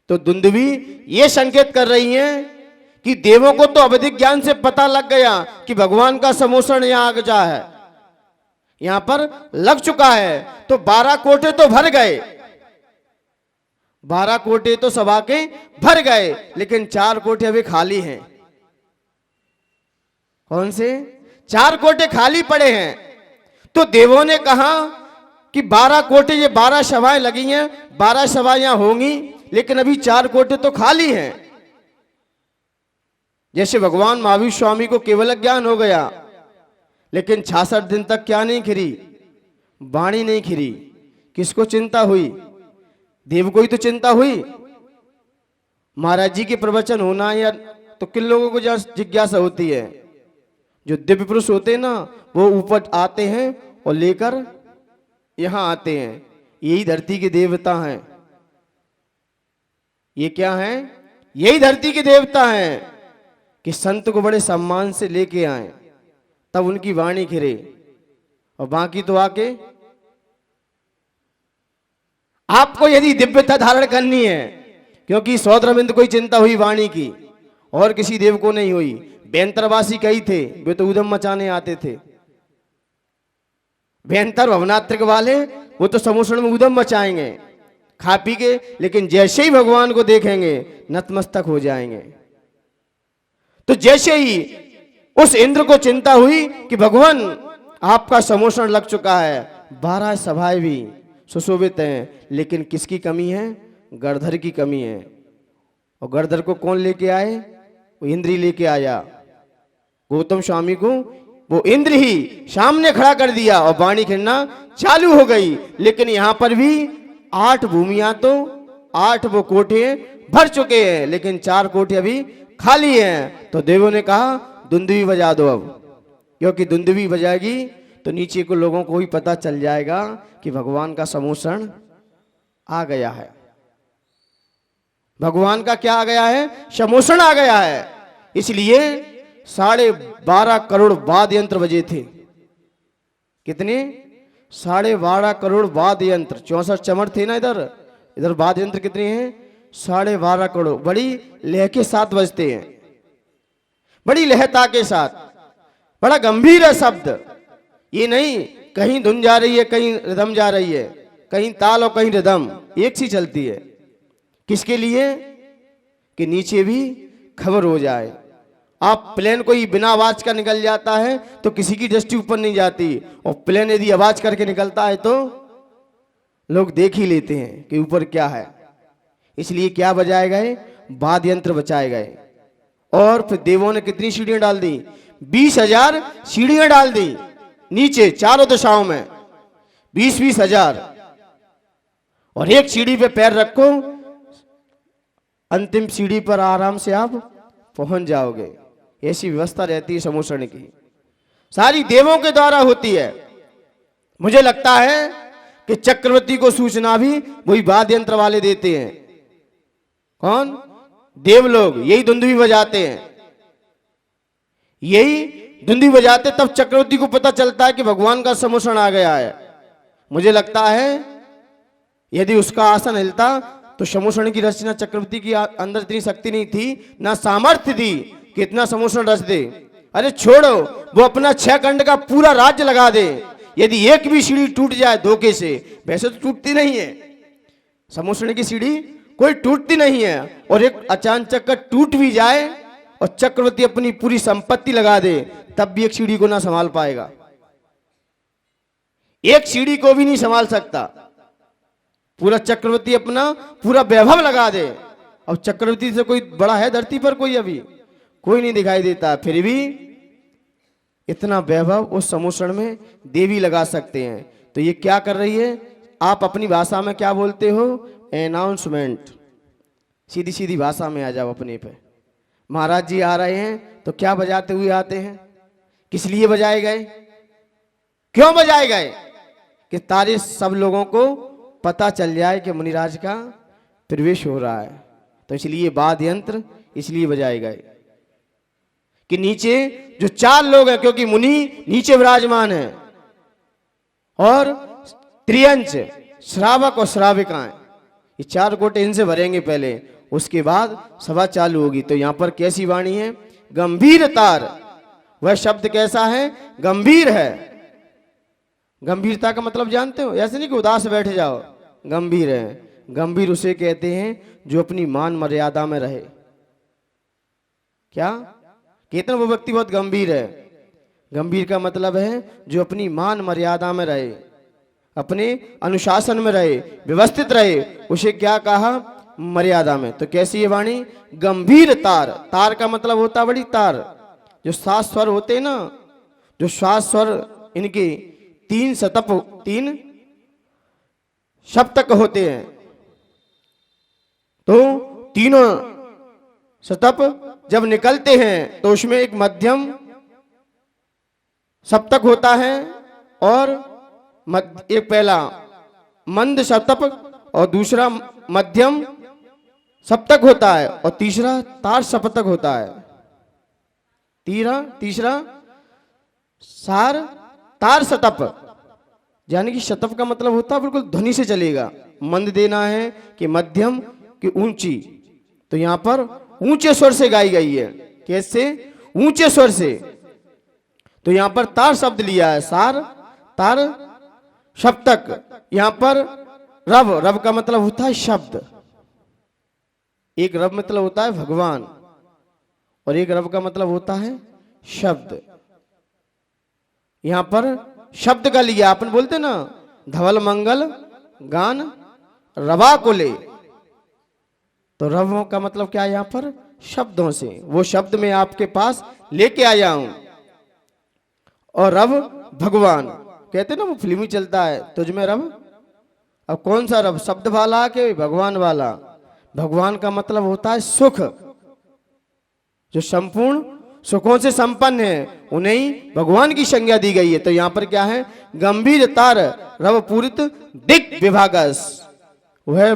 तो दुंदुभी ये संकेत कर रही हैं कि देवों को तो अवधिक ज्ञान से पता लग गया कि भगवान का समोषण यहां आ जा है, यहां पर लग चुका है। तो 12 कोटे तो भर गए, 12 कोटे तो सभा के भर गए, लेकिन 4 कोटे अभी खाली हैं। कौन से? 4 कोटे खाली पड़े हैं। तो देवों ने कहा कि 12 कोटे, ये 12 सभाएं लगी हैं, 12 सभाएं यहां होंगी, लेकिन अभी 4 कोटे तो खाली हैं। जैसे भगवान महावीर स्वामी को केवल ज्ञान हो गया, लेकिन 66 दिन तक क्या नहीं खिरी? वाणी नहीं खिरी। किसको चिंता हुई? देव को ही तो चिंता हुई। महाराज जी के प्रवचन होना या तो किन लोगों को जिज्ञासा होती है? जो दिव्य पुरुष होते हैं ना, वो ऊपर आते हैं और लेकर यहां आते हैं। यही धरती के देवता हैं। ये क्या हैं? यही धरती के देवता हैं कि संत को बड़े सम्मान से लेके आए, तब उनकी वाणी खिरे। और बाकी तो आके आपको यदि दिव्यता धारण करनी है, क्योंकि सौद्रविंद कोई चिंता हुई वाणी की और किसी देव को नहीं हुई। बेंतरवासी कई थे, वे तो उदम मचाने आते थे। बेंतर भवनात्रिक वाले वो तो समुद्र में उदम मचाएंगे खा पी के, लेकिन जैसे ही भगवान को देखेंगे नतमस्तक हो जाएंगे। तो जैसे ही उस इंद्र को चिंता हुई कि भगवान आपका समोषण लग चुका है, 12 सभाएं भी सुशोभित हैं, लेकिन किसकी कमी है? गणधर की कमी है। और गणधर को कौन लेके आए? वो इंद्र ही लेके आया। गौतम स्वामी को वो इंद्र ही सामने खड़ा कर दिया और वाणी खिलना चालू हो गई। लेकिन यहां पर भी 8 भूमियां, तो 8 वो कोठे भर चुके हैं, लेकिन 4 कोठे अभी खाली हैं। तो देवों ने कहा दुंदुभी बजा दो अब, क्योंकि दुंदुभी बजाएगी तो नीचे को लोगों को भी पता चल जाएगा कि भगवान का समोषण आ गया है। भगवान का क्या आ गया है? समोषण आ गया है। इसलिए 12.5 करोड़ वाद्य यंत्र बजे थे। कितने? 12.5 करोड़ वाद्य यंत्र। 64 चमर थे ना इधर वाद्य यंत्र कितने हैं? 12.5 करोड़। बड़ी लय के साथ बजते हैं, बड़ी लहता के साथ, बड़ा गंभीर है शब्द। ये नहीं कहीं धुन जा रही है, कहीं रिदम जा रही है, कहीं ताल और कहीं रिदम एक सी चलती है। किसके लिए? कि नीचे भी खबर हो जाए। आप प्लेन कोई बिना आवाज का निकल जाता है तो किसी की दृष्टि ऊपर नहीं जाती, और प्लेन यदि आवाज करके निकलता है तो लोग देख ही लेते हैं कि ऊपर क्या है। इसलिए क्या बजाए गए? वाद्य यंत्र बचाए गए। और फिर देवों ने कितनी सीढ़ियां डाल दी? 20,000 सीढ़ियां डाल दी नीचे चारों दिशाओं में, 20-20 हजार। और एक सीढ़ी पे पैर रखो, अंतिम सीढ़ी पर आराम से आप पहुंच जाओगे। ऐसी व्यवस्था रहती है समोषण की, सारी देवों के द्वारा होती है। मुझे लगता है कि चक्रवर्ती को सूचना भी वही वाद्य यंत्र वाले देते हैं। कौन? देव लोग। यही दुंदुभी बजाते हैं, यही दुंदुभी बजाते, तब चक्रवर्ती को पता चलता है कि भगवान का समोषण आ गया है। मुझे लगता है यदि उसका आसन हिलता तो समोषण की रचना चक्रवर्ती की अंदर इतनी शक्ति नहीं थी, ना सामर्थ्य थी कि इतना समोषण रच दे। अरे छोड़ो, वो अपना 6 खंड का पूरा राज्य लगा दे, यदि एक भी सीढ़ी टूट जाए धोखे से, वैसे तो टूटती नहीं है समोषण की सीढ़ी, कोई टूटती नहीं है। और एक अचानक का टूट भी जाए और चक्रवर्ती अपनी पूरी संपत्ति लगा दे, तब भी एक सीढ़ी को ना संभाल पाएगा। एक सीढ़ी को भी नहीं संभाल सकता। पूरा चक्रवर्ती अपना पूरा वैभव लगा दे। अब चक्रवर्ती से कोई बड़ा है धरती पर? कोई अभी कोई नहीं दिखाई देता, फिर भी इतना वैभव उस समोषण में देवी लगा सकते हैं। तो ये क्या कर रही है? आप अपनी भाषा में क्या बोलते हो? अनाउंसमेंट। सीधी सीधी भाषा में आ जाओ अपने पे। महाराज जी आ रहे हैं तो क्या बजाते हुए आते हैं? किस लिए बजाए गए? क्यों बजाए गए? कि तारे सब लोगों को पता चल जाए कि मुनिराज का प्रवेश हो रहा है। तो इसलिए वाद्य यंत्र इसलिए बजाए गए कि नीचे जो 4 लोग हैं, क्योंकि मुनि नीचे विराजमान है, और त्रियंच, श्रावक और श्राविकाएं, ये 4 कोटे इनसे भरेंगे पहले, उसके बाद सभा चालू होगी। तो यहां पर कैसी वाणी है? गंभीर तार। वह शब्द कैसा है? गंभीर है। गंभीरता का मतलब जानते हो? ऐसे नहीं कि उदास बैठ जाओ, गंभीर है। गंभीर उसे कहते हैं जो अपनी मान मर्यादा में रहे। क्या? कितना वो व्यक्ति बहुत गंभीर है। गंभीर का मतलब है जो अपनी मान मर्यादा में रहे, अपने अनुशासन में रहे, व्यवस्थित रहे, उसे क्या कहा? मर्यादा में। तो कैसी है वाणी? गंभीर तार। तार का मतलब होता बड़ी तार। जो 7 स्वर होते हैं ना, जो 7 स्वर, इनके 3 सप्तक होते हैं। तो तीनों सतप जब निकलते हैं तो उसमें एक मध्यम सप्तक होता है और एक पहला मंद सप्तक और दूसरा मध्यम सप्तक होता है और तीसरा तार सप्तक होता है। तीसरा सार तार शतप, यानी कि शतप का मतलब होता है बिल्कुल ध्वनि से चलेगा। मंद देना है कि मध्यम कि ऊंची, तो यहां पर ऊंचे स्वर से गाई गई है। कैसे? ऊंचे स्वर से। तो यहां पर तार शब्द लिया है, सार तार सप्तक। यहां पर रव, रव का मतलब होता है शब्द। एक रव मतलब होता है भगवान और एक रव का मतलब होता है शब्द। यहां पर शब्द का लिया, अपन बोलते ना धवल मंगल गान रवा को ले, तो रवों का मतलब क्या है यहां पर? शब्दों से। वो शब्द मैं आपके पास लेके आया हूं। और रव भगवान कहते ना, वो फिल्मी चलता है तुझ में रव। अब कौन सा रव? शब्द वाला के भगवान वाला? भगवान का मतलब होता है सुख, जो संपूर्ण सुखों से संपन्न है उन्हें भगवान की संज्ञा दी गई है। तो यहां पर क्या है? गंभीर तार रव पूरित दिक विभागस। वह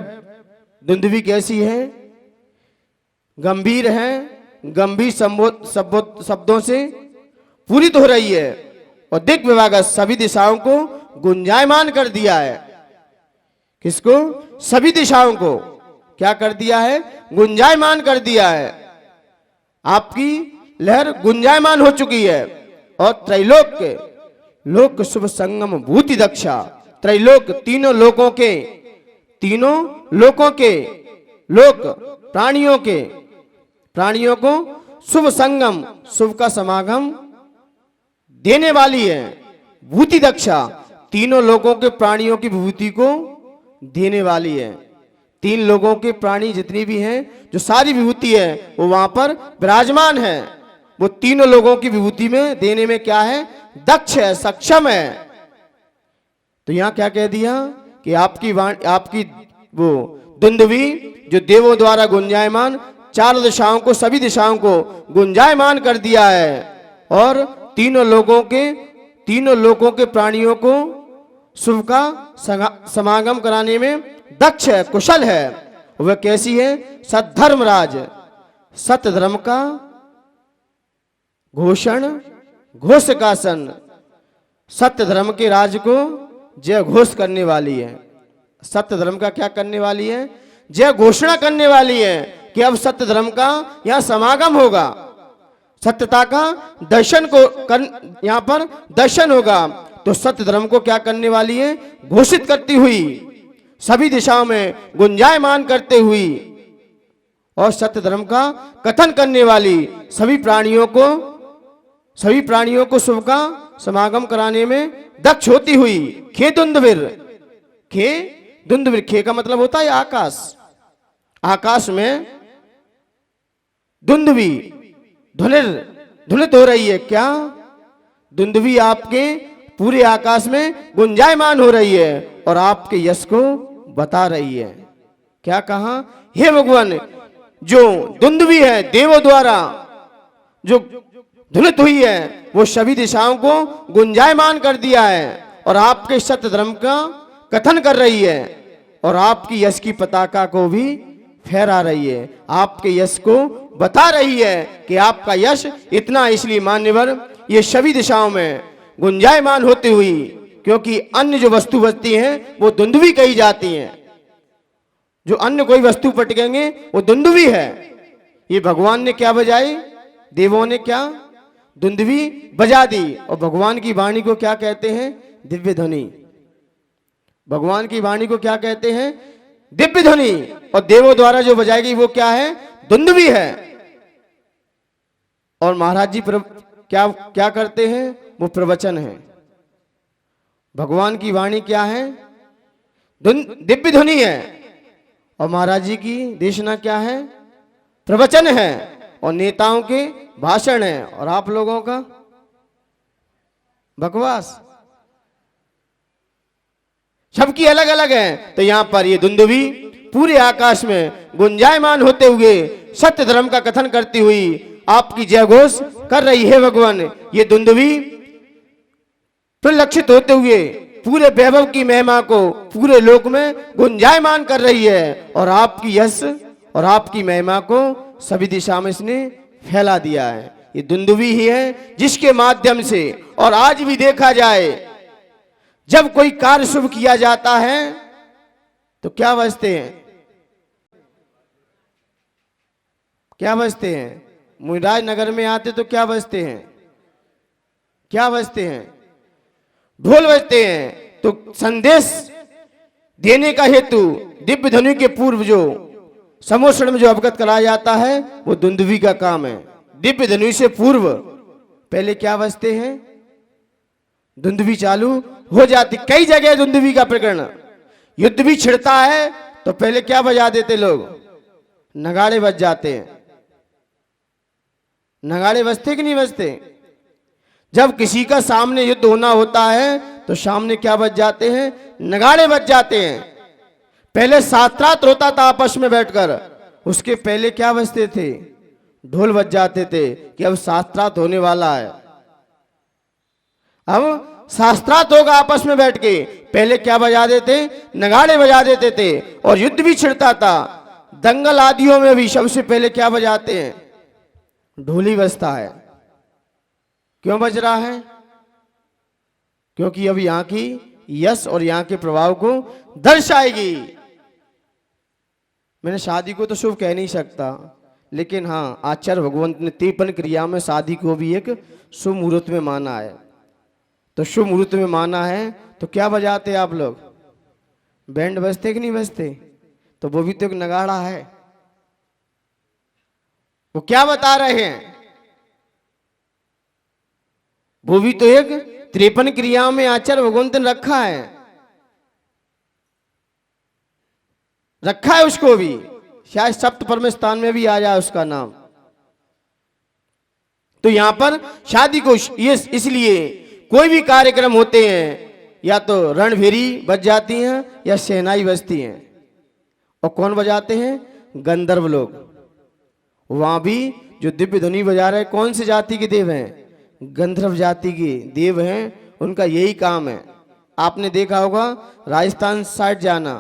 दुंदुभी कैसी है? गंभीर है, गंभीर शब्दों से पूरित हो रही है और दिक विभागस सभी दिशाओं को गुंजायमान कर दिया है। किसको? सभी दिशाओं को क्या कर दिया है? गुंजायमान कर दिया है। आपकी लहर गुंजायमान हो चुकी है। और त्रैलोक के लोक शुभ संगम भूति दक्षा, त्रैलोक तीनों लोकों के लोक प्राणियों को शुभ संगम, शुभ का समागम देने वाली है। भूति दक्षा, तीनों लोगों के प्राणियों की विभूति को देने वाली है। तीन लोगों के प्राणी जितनी भी हैं, जो सारी विभूति है वो वहां पर विराजमान है। वो तीनों लोगों की विभूति में देने में क्या है? दक्ष है, सक्षम है। तो यहां क्या कह दिया कि आपकी वो दुंदुभी जो देवों द्वारा गुंजायमान चार दिशाओं को, सभी दिशाओं को गुंजायमान कर दिया है और तीनों लोगों के प्राणियों को शुभ का समागम कराने में दक्ष है, कुशल है। वह कैसी है? सद्धर्मराज, सत्य धर्म का घोषण, घोषकासन, सत्य धर्म के राज को जय घोष करने वाली है। सत्य धर्म का क्या करने वाली है? जय घोषणा करने वाली है कि अब सत्य धर्म का यहां समागम होगा, सत्यता का दर्शन यहां पर दर्शन होगा। तो सत्य धर्म को क्या करने वाली है? घोषित करती हुई, सभी दिशाओं में गुंजायमान करते हुई और सत्य धर्म का कथन करने वाली, सभी प्राणियों को शुभ का समागम कराने में दक्ष होती हुई। खे दुंदुभिर, खे का मतलब होता है आकाश। आकाश में दुंदुभी ध्वनित हो रही है। क्या? दुंदुभी आपके पूरे आकाश में गुंजायमान हो रही है और आपके यश को बता रही है। क्या कहा? हे भगवान, जो दुंदुभी है देवों द्वारा जो ध्वनित हुई है वो सभी दिशाओं को गुंजायमान कर दिया है और आपके सत्य धर्म का कथन कर रही है और आपकी यश की पताका को भी फहरा रही है। आपके यश को बता रही है कि आपका यश इतना इसलिए मान्यवर ये सभी दिशाओं में गुंजायमान होती हुई, क्योंकि अन्य जो वस्तु बचती हैं वो दुंदुभी कही जाती हैं। जो अन्य कोई वस्तु पटकेंगे वो दुंदुभी है। ये भगवान ने क्या बजाई? देवों ने क्या? दुंदुभी बजा दी। और भगवान की वाणी को क्या कहते हैं? दिव्य ध्वनि। भगवान की वाणी को क्या कहते हैं? दिव्य ध्वनि। और देवों द्वारा जो बजाई गई वो क्या है? दुंदुभी है। और महाराज जी क्या करते हैं? वो प्रवचन है। भगवान की वाणी क्या है? दिव्य ध्वनि है। और महाराज जी की देशना क्या है? प्रवचन है। और नेताओं के भाषण है। और आप लोगों का बकवास। सबकी अलग अलग है। तो यहां पर ये दुंदुभी पूरे आकाश में गुंजायमान होते हुए सत्य धर्म का कथन करती हुई आपकी जय घोष कर रही है भगवान। ये दुंदुभी प्रलक्षित होते हुए पूरे वैभव की महिमा को पूरे लोक में गुंजायमान कर रही है और आपकी यश और आपकी महिमा को सभी दिशा में इसने फैला दिया है। ये दुंदुभी ही है जिसके माध्यम से, और आज भी देखा जाए जब कोई कार्य शुभ किया जाता है तो क्या बजते हैं, क्या बजते हैं? मुराद नगर में आते तो क्या बजते हैं, क्या बजते हैं? ढोल बजते हैं। तो संदेश देने का हेतु दिव्य ध्वनि के पूर्व जो समोषण में जो अवगत कराया जाता है वो दुंदुभी का काम है। दिव्य ध्वनि से पूर्व पहले क्या बजते हैं? दुंदुभी चालू हो जाती। कई जगह दुंदुभी का प्रकरण, युद्ध भी छिड़ता है तो पहले क्या बजा देते लोग? नगाड़े बज जाते हैं। नगाड़े बजते कि नहीं बजते? जब किसी का सामने युद्ध होना होता है तो सामने क्या बज जाते हैं? नगाड़े बज जाते हैं। पहले शास्त्रार्थ होता था आपस में बैठकर, उसके पहले क्या बजते थे? ढोल बज जाते थे कि अब शास्त्रार्थ होने वाला है, अब शास्त्रार्थ होगा आपस में बैठ के। पहले क्या बजा देते? नगाड़े बजा देते थे। और युद्ध भी छिड़ता था, दंगल आदियों में भी सबसे पहले क्या बजाते हैं? ढोल ही बजता है। क्यों बज रहा है? क्योंकि अब यहां की यश और यहां के प्रभाव को दर्शाएगी। मैंने शादी को तो शुभ कह नहीं सकता, लेकिन हाँ, आचार्य भगवंत ने 53 क्रिया में शादी को भी एक शुभ मुहूर्त में माना है। तो शुभ मुहूर्त में माना है तो क्या बजाते आप लोग? बैंड बजते कि नहीं बजते? तो वो भी तो एक नगाड़ा है। वो क्या बता रहे हैं? वो भी तो एक 53 क्रिया में आचार्य भगवंत ने रखा है, रखा है उसको भी। शायद सप्त परम स्थान में भी आ जाए उसका नाम। तो यहां पर शादी को ये इसलिए कोई भी कार्यक्रम होते हैं या तो रणभेरी बज जाती हैं या शहनाई बजती हैं। और कौन बजाते हैं? गंधर्व लोग। वहां भी जो दिव्य ध्वनि बजा रहे कौन सी जाति के देव हैं? गंधर्व जाति के देव हैं। उनका यही काम है। आपने देखा होगा राजस्थान साइड जाना,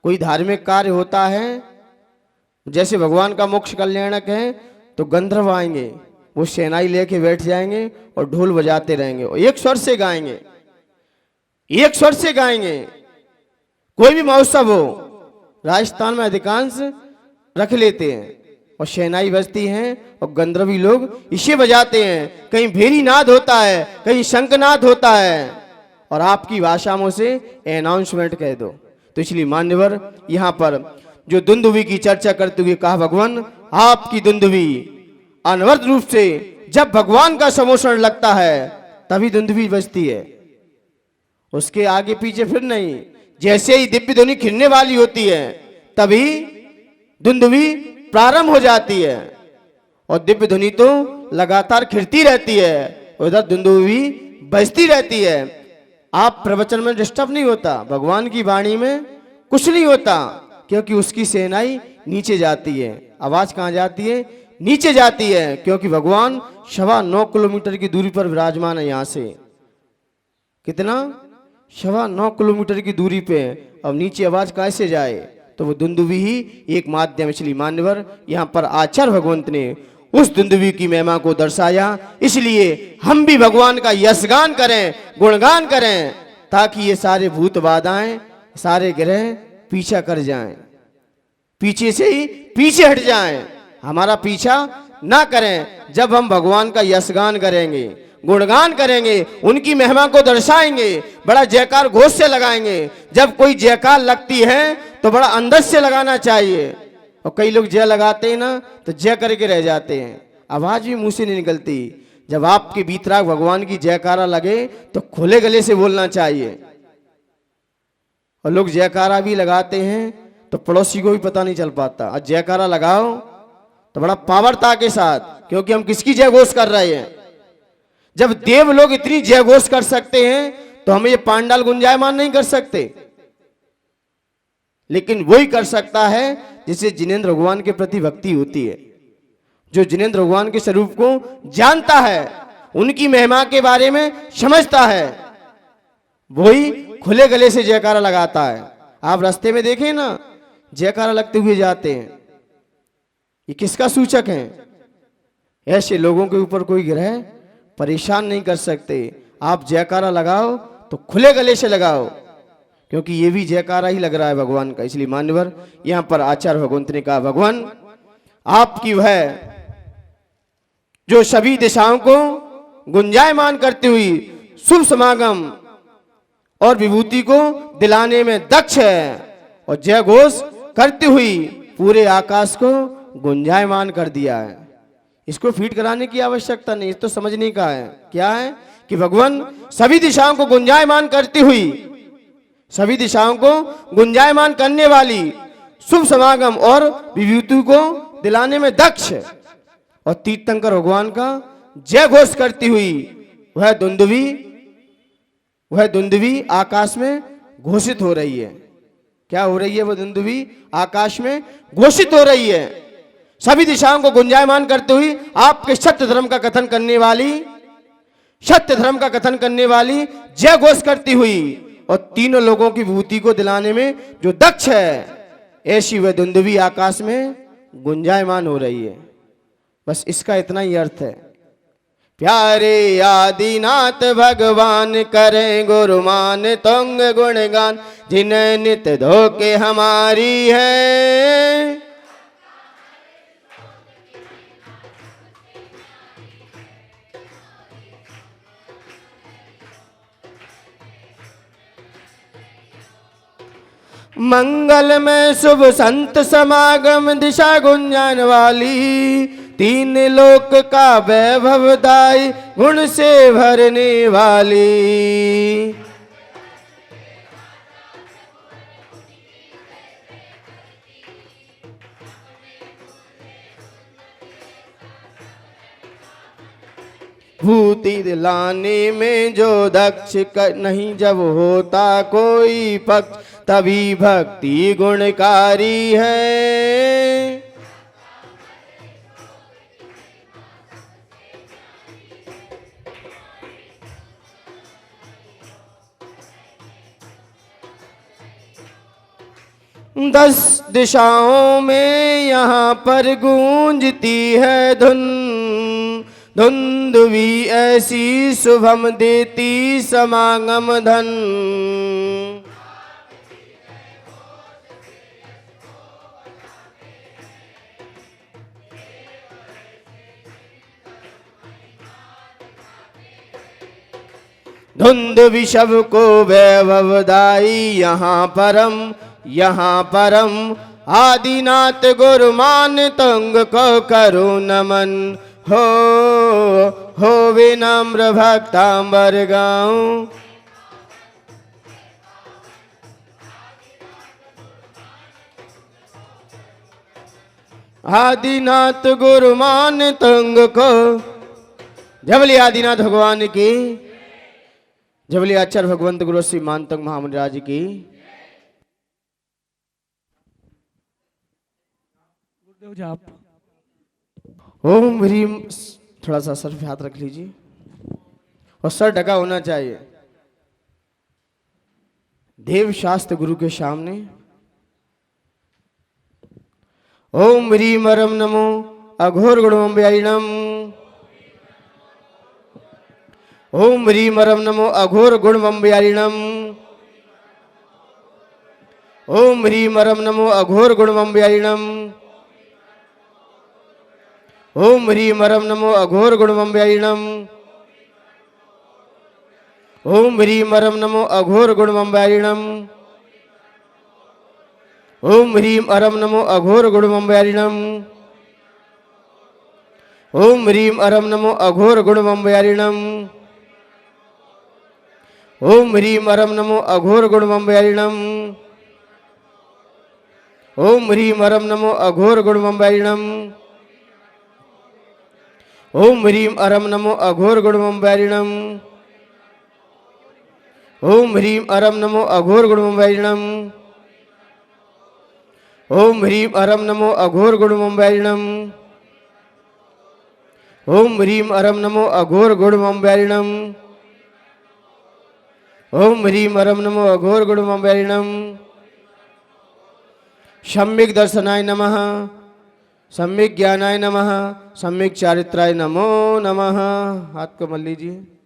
कोई धार्मिक कार्य होता है, जैसे भगवान का मोक्ष कल्याणक है, तो गंधर्व आएंगे, वो शहनाई लेके बैठ जाएंगे और ढोल बजाते रहेंगे और एक स्वर से गाएंगे, एक स्वर से गाएंगे। कोई भी महोत्सव हो राजस्थान में अधिकांश रख लेते हैं और शहनाई बजती हैं और गंधर्वी लोग इसे बजाते हैं। कहीं भेरी नाद होता है, कहीं शंखनाद होता है, और आपकी भाषा में से अनाउंसमेंट कह दो। तो इसलिए मान्यवर यहाँ पर जो दुंदुभी की चर्चा करते हुए कहा, भगवान आपकी दुंदुभी अनवरत रूप से जब भगवान का समोषण लगता है तभी दुंदुभी बजती है, उसके आगे पीछे फिर नहीं। जैसे ही दिव्य ध्वनि खिलने वाली होती है तभी दुंदुभी प्रारंभ हो जाती है और दिव्य ध्वनि तो लगातार खिलती रहती है, उधर दुंदुभी बजती रहती है। आप प्रवचन में डिस्टर्ब नहीं होता, भगवान की वाणी में कुछ नहीं होता, क्योंकि उसकी शहनाई नीचे जाती है। आवाज कहाँ जाती है? नीचे जाती है, क्योंकि भगवान 9.25 किलोमीटर की दूरी पर विराजमान है। यहां से कितना? 9.25 किलोमीटर की दूरी पे। अब नीचे आवाज कैसे जाए? तो वो दुंदुभी ही एक माध्यम। इसलिए मान्यवर यहाँ पर आचार्य भगवंत ने उस दुंदुभी की महिमा को दर्शाया। इसलिए हम भी भगवान का यशगान करें, गुणगान करें, ताकि ये सारे भूत बाधाएं, सारे ग्रह पीछा कर जाएं, पीछे से ही पीछे हट जाएं, हमारा पीछा ना करें। जब हम भगवान का यशगान करेंगे, गुणगान करेंगे, उनकी महिमा को दर्शाएंगे, बड़ा जयकार घोष से लगाएंगे। जब कोई जयकार लगती है तो बड़ा अंदर से लगाना चाहिए। और कई लोग जय लगाते हैं ना तो जय करके रह जाते हैं, आवाज भी मुंह से नहीं निकलती। जब आपके भीतराग भगवान की जयकारा लगे तो खुले गले से बोलना चाहिए। और लोग जयकारा भी लगाते हैं तो पड़ोसी को भी पता नहीं चल पाता। और जयकारा लगाओ तो बड़ा पावरता के साथ, क्योंकि हम किसकी जय घोष कर रहे हैं। जब देव लोग इतनी जय घोष कर सकते हैं तो हम ये पांडाल गुंजायमान नहीं कर सकते। लेकिन वही कर सकता है जिसे जिनेंद्र भगवान के प्रति भक्ति होती है। जो जिनेंद्र भगवान के स्वरूप को जानता है, उनकी महिमा के बारे में समझता है, वही खुले गले से जयकारा लगाता है। आप रास्ते में देखें ना, जयकारा लगते हुए जाते हैं, ये किसका सूचक है? ऐसे लोगों के ऊपर कोई ग्रह परेशान नहीं कर सकते। आप जयकारा लगाओ तो खुले गले से लगाओ, क्योंकि ये भी जयकारा ही लग रहा है भगवान का। इसलिए मान्यवर यहां पर आचार्य भगवंत ने कहा, भगवान आपकी वह जो सभी दिशाओं को गुंजायमान करती हुई शुभ समागम और विभूति को दिलाने में दक्ष है, और जय घोष करती हुई पूरे आकाश को गुंजायमान कर दिया है। इसको फीड कराने की आवश्यकता नहीं, इस तो समझने का है। क्या है कि भगवान सभी दिशाओं को गुंजायमान करती हुई, सभी दिशाओं को गुंजायमान करने वाली शुभ समागम और विभूति को दिलाने में दक्ष है, और तीर्थंकर भगवान का जय घोष करती हुई वह धुंधवी आकाश में घोषित हो रही है। क्या हो रही है? वह धुंधवी आकाश में घोषित हो रही है। सभी दिशाओं को गुंजायमान करते हुए आपके सत्य धर्म का कथन करने वाली जय घोष करती हुई और तीनों लोगों की विभूति को दिलाने में जो दक्ष है, ऐसी वह धुंधवी आकाश में गुंजायमान हो रही है। बस इसका इतना ही अर्थ है। प्यारे आदिनाथ भगवान करें गुरुमान तुंग गुणगान, जिन्हें नित धोके हमारी है। मंगल में शुभ संत समागम दिशा गुंजन वाली, तीन लोक का वैभवदायी गुण से भरने वाली। भूति दिलाने में जो दक्ष नहीं जब होता कोई पक्ष, तभी भक्ति गुणकारी है। दस दिशाओं में यहाँ पर गूंजती है धुन, धुंधवी ऐसी शुभम देती समागम धन। धुंध विषव को वैभवदायी यहाँ परम आदिनाथ गुरुमान तुंग को करो नमन। हो विनम्र भक्तांबर गाऊं, आदिनाथ गुरुमान तुंग को। जबली आदिनाथ भगवान की, जबली आचार्य भगवंत गुरु श्री मानतंग महामंडराज की। गुरुदेव जी आप ओम ह्रीम, थोड़ा सा सर पे हाथ रख लीजिए और सर ढका होना चाहिए। देव शास्त्र गुरु के सामने ओम ह्रीम अरम नमो अघोर गुणमंबयायिणम। ओम ह्रीम अरम नमो अघोर गुणमंबयायिणम। ओम ह्रीम अरम नमो अघोर गुणमंबयायिणम। ओम ह्रीम अरम नमो अघोर गुणमंबयायिणम। ओम ह्रीम अरम नमो अघोर गुणमंबयायिणम। ओम ह्रीम अरम नमो अघोर गुणमंबयायिणम। ओम ह्रीम अरम नमो अघोर गुणमंबयायिणम। ओम ह्रीम अरम नमो अघोर गुणमंबयायिणम। ओम ह्रीम अरम नमो अघोर गुणमंबयायिणम। ओम ह्रीम अरम नमो अघोर गुणमंबयायिणम। ओम ह्रीम अरम नमो अघोर गुणमंबयायिणम। ओम ह्रीम अरम नमो अघोर गुणमंबैरिणम। ओम ह्रीम अरम नमो अघोर गुणमंबैरिणम। ओम ह्रीम अरम नमो अघोर गुणमंबैरिणम। सम्यक दर्शनाय नमः, सम्यक ज्ञानाय नमः, सम्यक चारित्राय नमो नमः। हाथ को मल लीजिए।